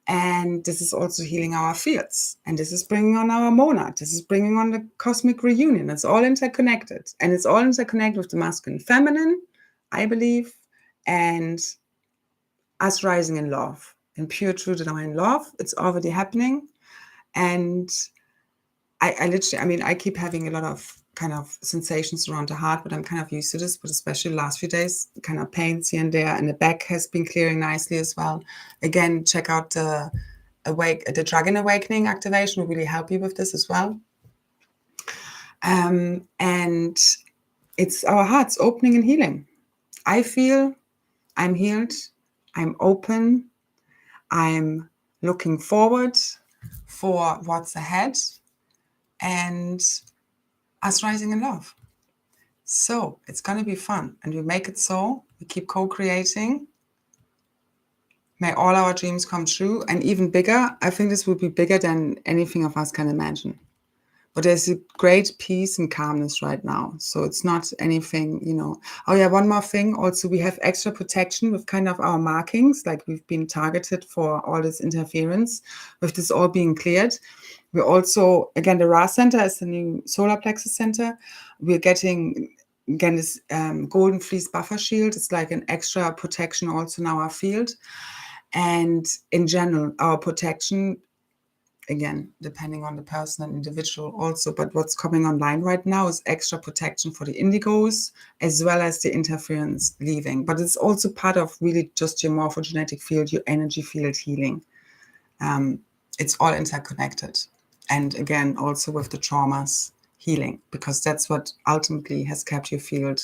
And this is also healing our fields. And this is bringing on our Ramona. This is bringing on the cosmic reunion. It's all interconnected. And it's all interconnected with the masculine feminine, I believe, and us rising in love, in pure, true, divine love. It's already happening. And I literally, I keep having a lot of kind of sensations around the heart, but I'm kind of used to this, but especially the last few days, kind of pains here and there, and the back has been clearing nicely as well. Again, check out the Dragon Awakening activation will really help you with this as well. And it's our hearts opening and healing. I feel I'm healed, I'm open, I'm looking forward for what's ahead, and us rising in love. So it's going to be fun, and we make it so. We keep co-creating. May all our dreams come true, and even bigger. I think this will be bigger than anything of us can imagine. But there's a great peace and calmness right now. So it's not anything, Oh yeah, one more thing. Also, we have extra protection with kind of our markings, like we've been targeted for all this interference. With this all being cleared, we're also, again, the Ra Center is the new solar plexus center. We're getting, again, this golden fleece buffer shield. It's like an extra protection also in our field. And in general, our protection again, depending on the person and individual also. But what's coming online right now is extra protection for the indigos, as well as the interference leaving. But it's also part of really just your morphogenetic field, your energy field healing. It's all interconnected. And again, also with the traumas healing, because that's what ultimately has kept your field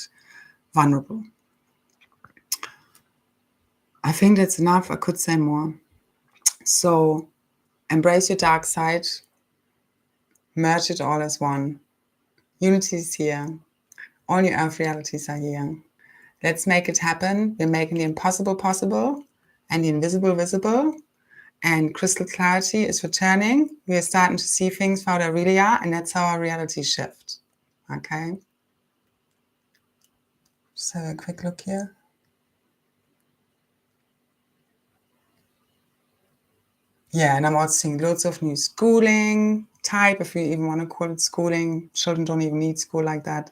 vulnerable. I think that's enough. I could say more. So embrace your dark side, merge it all as one. Unity is here. All your earth realities are here. Let's make it happen. We're making the impossible possible and the invisible visible. And crystal clarity is returning. We are starting to see things for how they really are, and that's how our reality shift. Okay? Just have a quick look here. Yeah, and I'm also seeing loads of new schooling type, if you even want to call it schooling. Children don't even need school like that.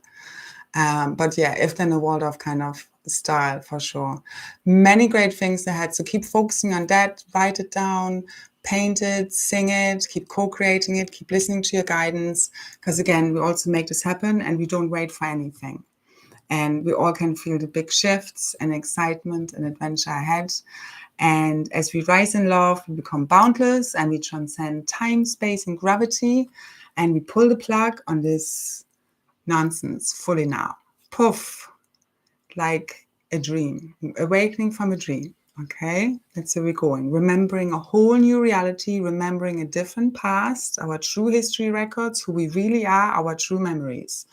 But yeah, if then a world of kind of style for sure. Many great things ahead. So keep focusing on that, write it down, paint it, sing it, keep co-creating it, keep listening to your guidance. Because again, we also make this happen and we don't wait for anything. And we all can feel the big shifts and excitement and adventure ahead. And as we rise in love, we become boundless and we transcend time, space, and gravity. And we pull the plug on this nonsense fully now. Poof, like a dream, awakening from a dream. Okay, that's where we're going. Remembering a whole new reality, remembering a different past, our true history records, who we really are, our true memories.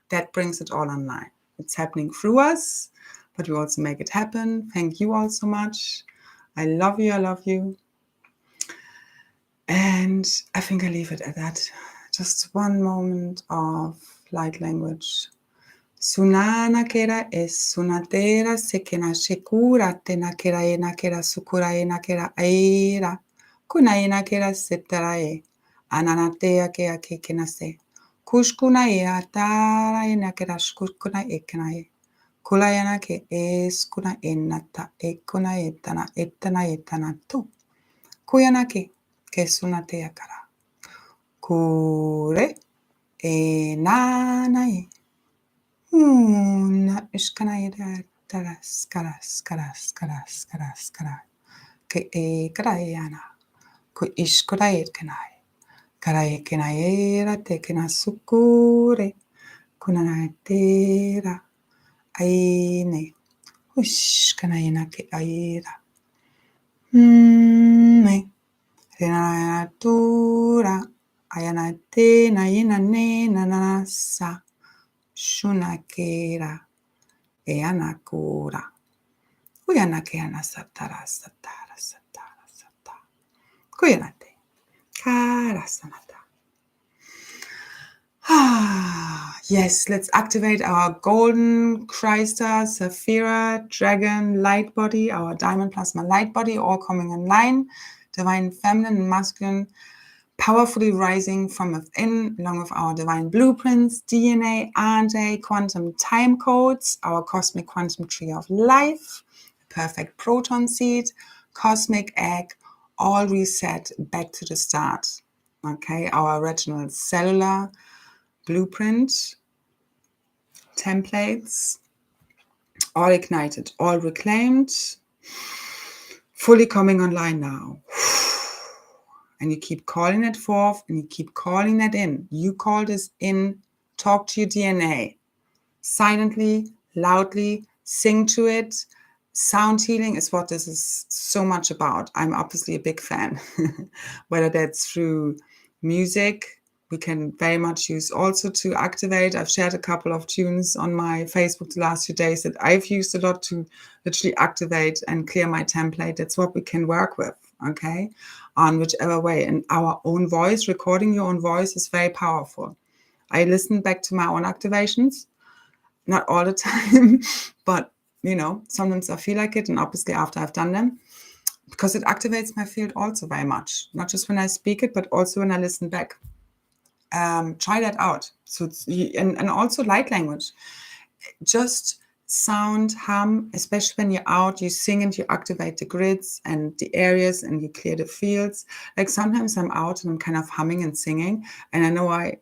That brings it all online. It's happening through us, but we also make it happen. Thank you all so much. I love you. I love you. And I think I leave it at that. Just one moment of light language. Sunana kera es sunatera sekena shekura tena kera ena kera sukura ena kera aira. Kuna ena kera setarae. Ananatea kea kekena se. Kushkuna ea tara ena kera shkuskuna eknae. Kulayana ke es kuna enata ekuna etana tu. Kuyana ke sunatea kara. Kure enanae. Na ishkanayda taras karas ke krayana ku ishkurayet kanai karaye kenayera te kenasukure kunanatera aine ushkanayena ke aira me renatura ayanate nayena ne nanasa shunakera eanakura uyanakeana satara kuyanate karasanata. Yes, let's activate our golden crystal sapphire dragon light body, our diamond plasma light body, all coming online. Divine feminine and masculine powerfully rising from within, along with our divine blueprints, DNA, RNA, quantum time codes, our cosmic quantum tree of life, perfect proton seed, cosmic egg, all reset back to the start. Okay, our original cellular blueprint, templates, all ignited, all reclaimed, fully coming online now. And you keep calling it forth and you keep calling that in. You call this in, talk to your DNA. Silently, loudly, sing to it. Sound healing is what this is so much about. I'm obviously a big fan. Whether that's through music, we can very much use also to activate. I've shared a couple of tunes on my Facebook the last few days that I've used a lot to literally activate and clear my template. That's what we can work with. Okay, on whichever way. And our own voice, recording your own voice is very powerful. I listen back to my own activations, not all the time, but sometimes I feel like it, and obviously after I've done them, because it activates my field also very much, not just when I speak it, but also when I listen back. Try that out. So and also light language. Just sound, hum, especially when you're out, you sing and you activate the grids and the areas and you clear the fields. Like sometimes I'm out and I'm kind of humming and singing, and I know I,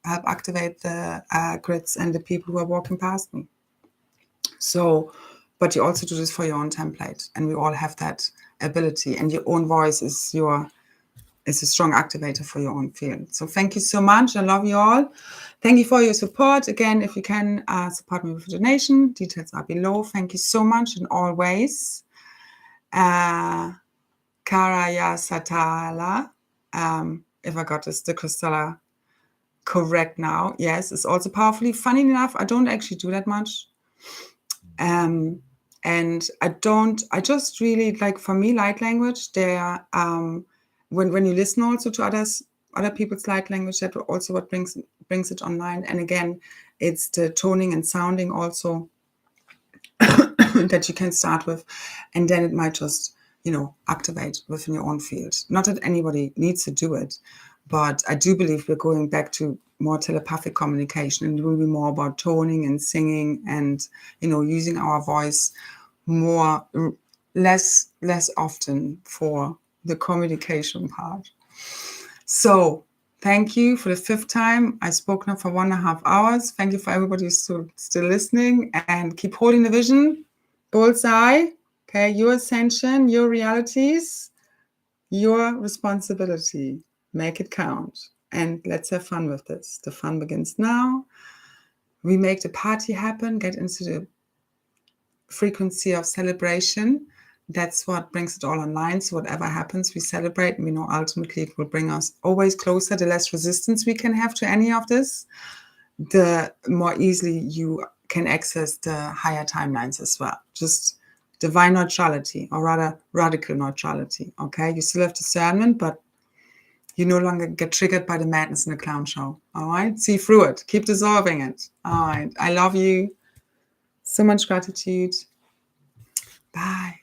help activate the grids and the people who are walking past me. So, but you also do this for your own template, and we all have that ability, and your own voice is a strong activator for your own field. So thank you so much. I love you all. Thank you for your support. Again, if you can support me with a donation, details are below. Thank you so much in all ways. Karaya Satala, if I got the Crystalline correct now. Yes, it's also powerfully. Funny enough, I don't actually do that much. And I just really, like, for me, light language, there, when you listen also to other people's light language, that also what brings it online. And again, it's the toning and sounding also that you can start with, and then it might just, activate within your own field. Not that anybody needs to do it, but I do believe we're going back to more telepathic communication, and it will be more about toning and singing and, using our voice less often for the communication part. So thank you for the 5th time. I spoke now for 1.5 hours. Thank you for everybody who's still listening, and keep holding the vision. Bullseye. Okay, your ascension, your realities, your responsibility. Make it count. And let's have fun with this. The fun begins now. We make the party happen, get into the frequency of celebration. That's what brings it all online. So whatever happens, we celebrate, and we know ultimately it will bring us always closer. The less resistance we can have to any of this, the more easily you can access the higher timelines as well. Just divine neutrality, or rather radical neutrality. Okay, you still have discernment, but you no longer get triggered by the madness in the clown show. All right, see through it, keep dissolving it. All right, I love you. So much gratitude. Bye.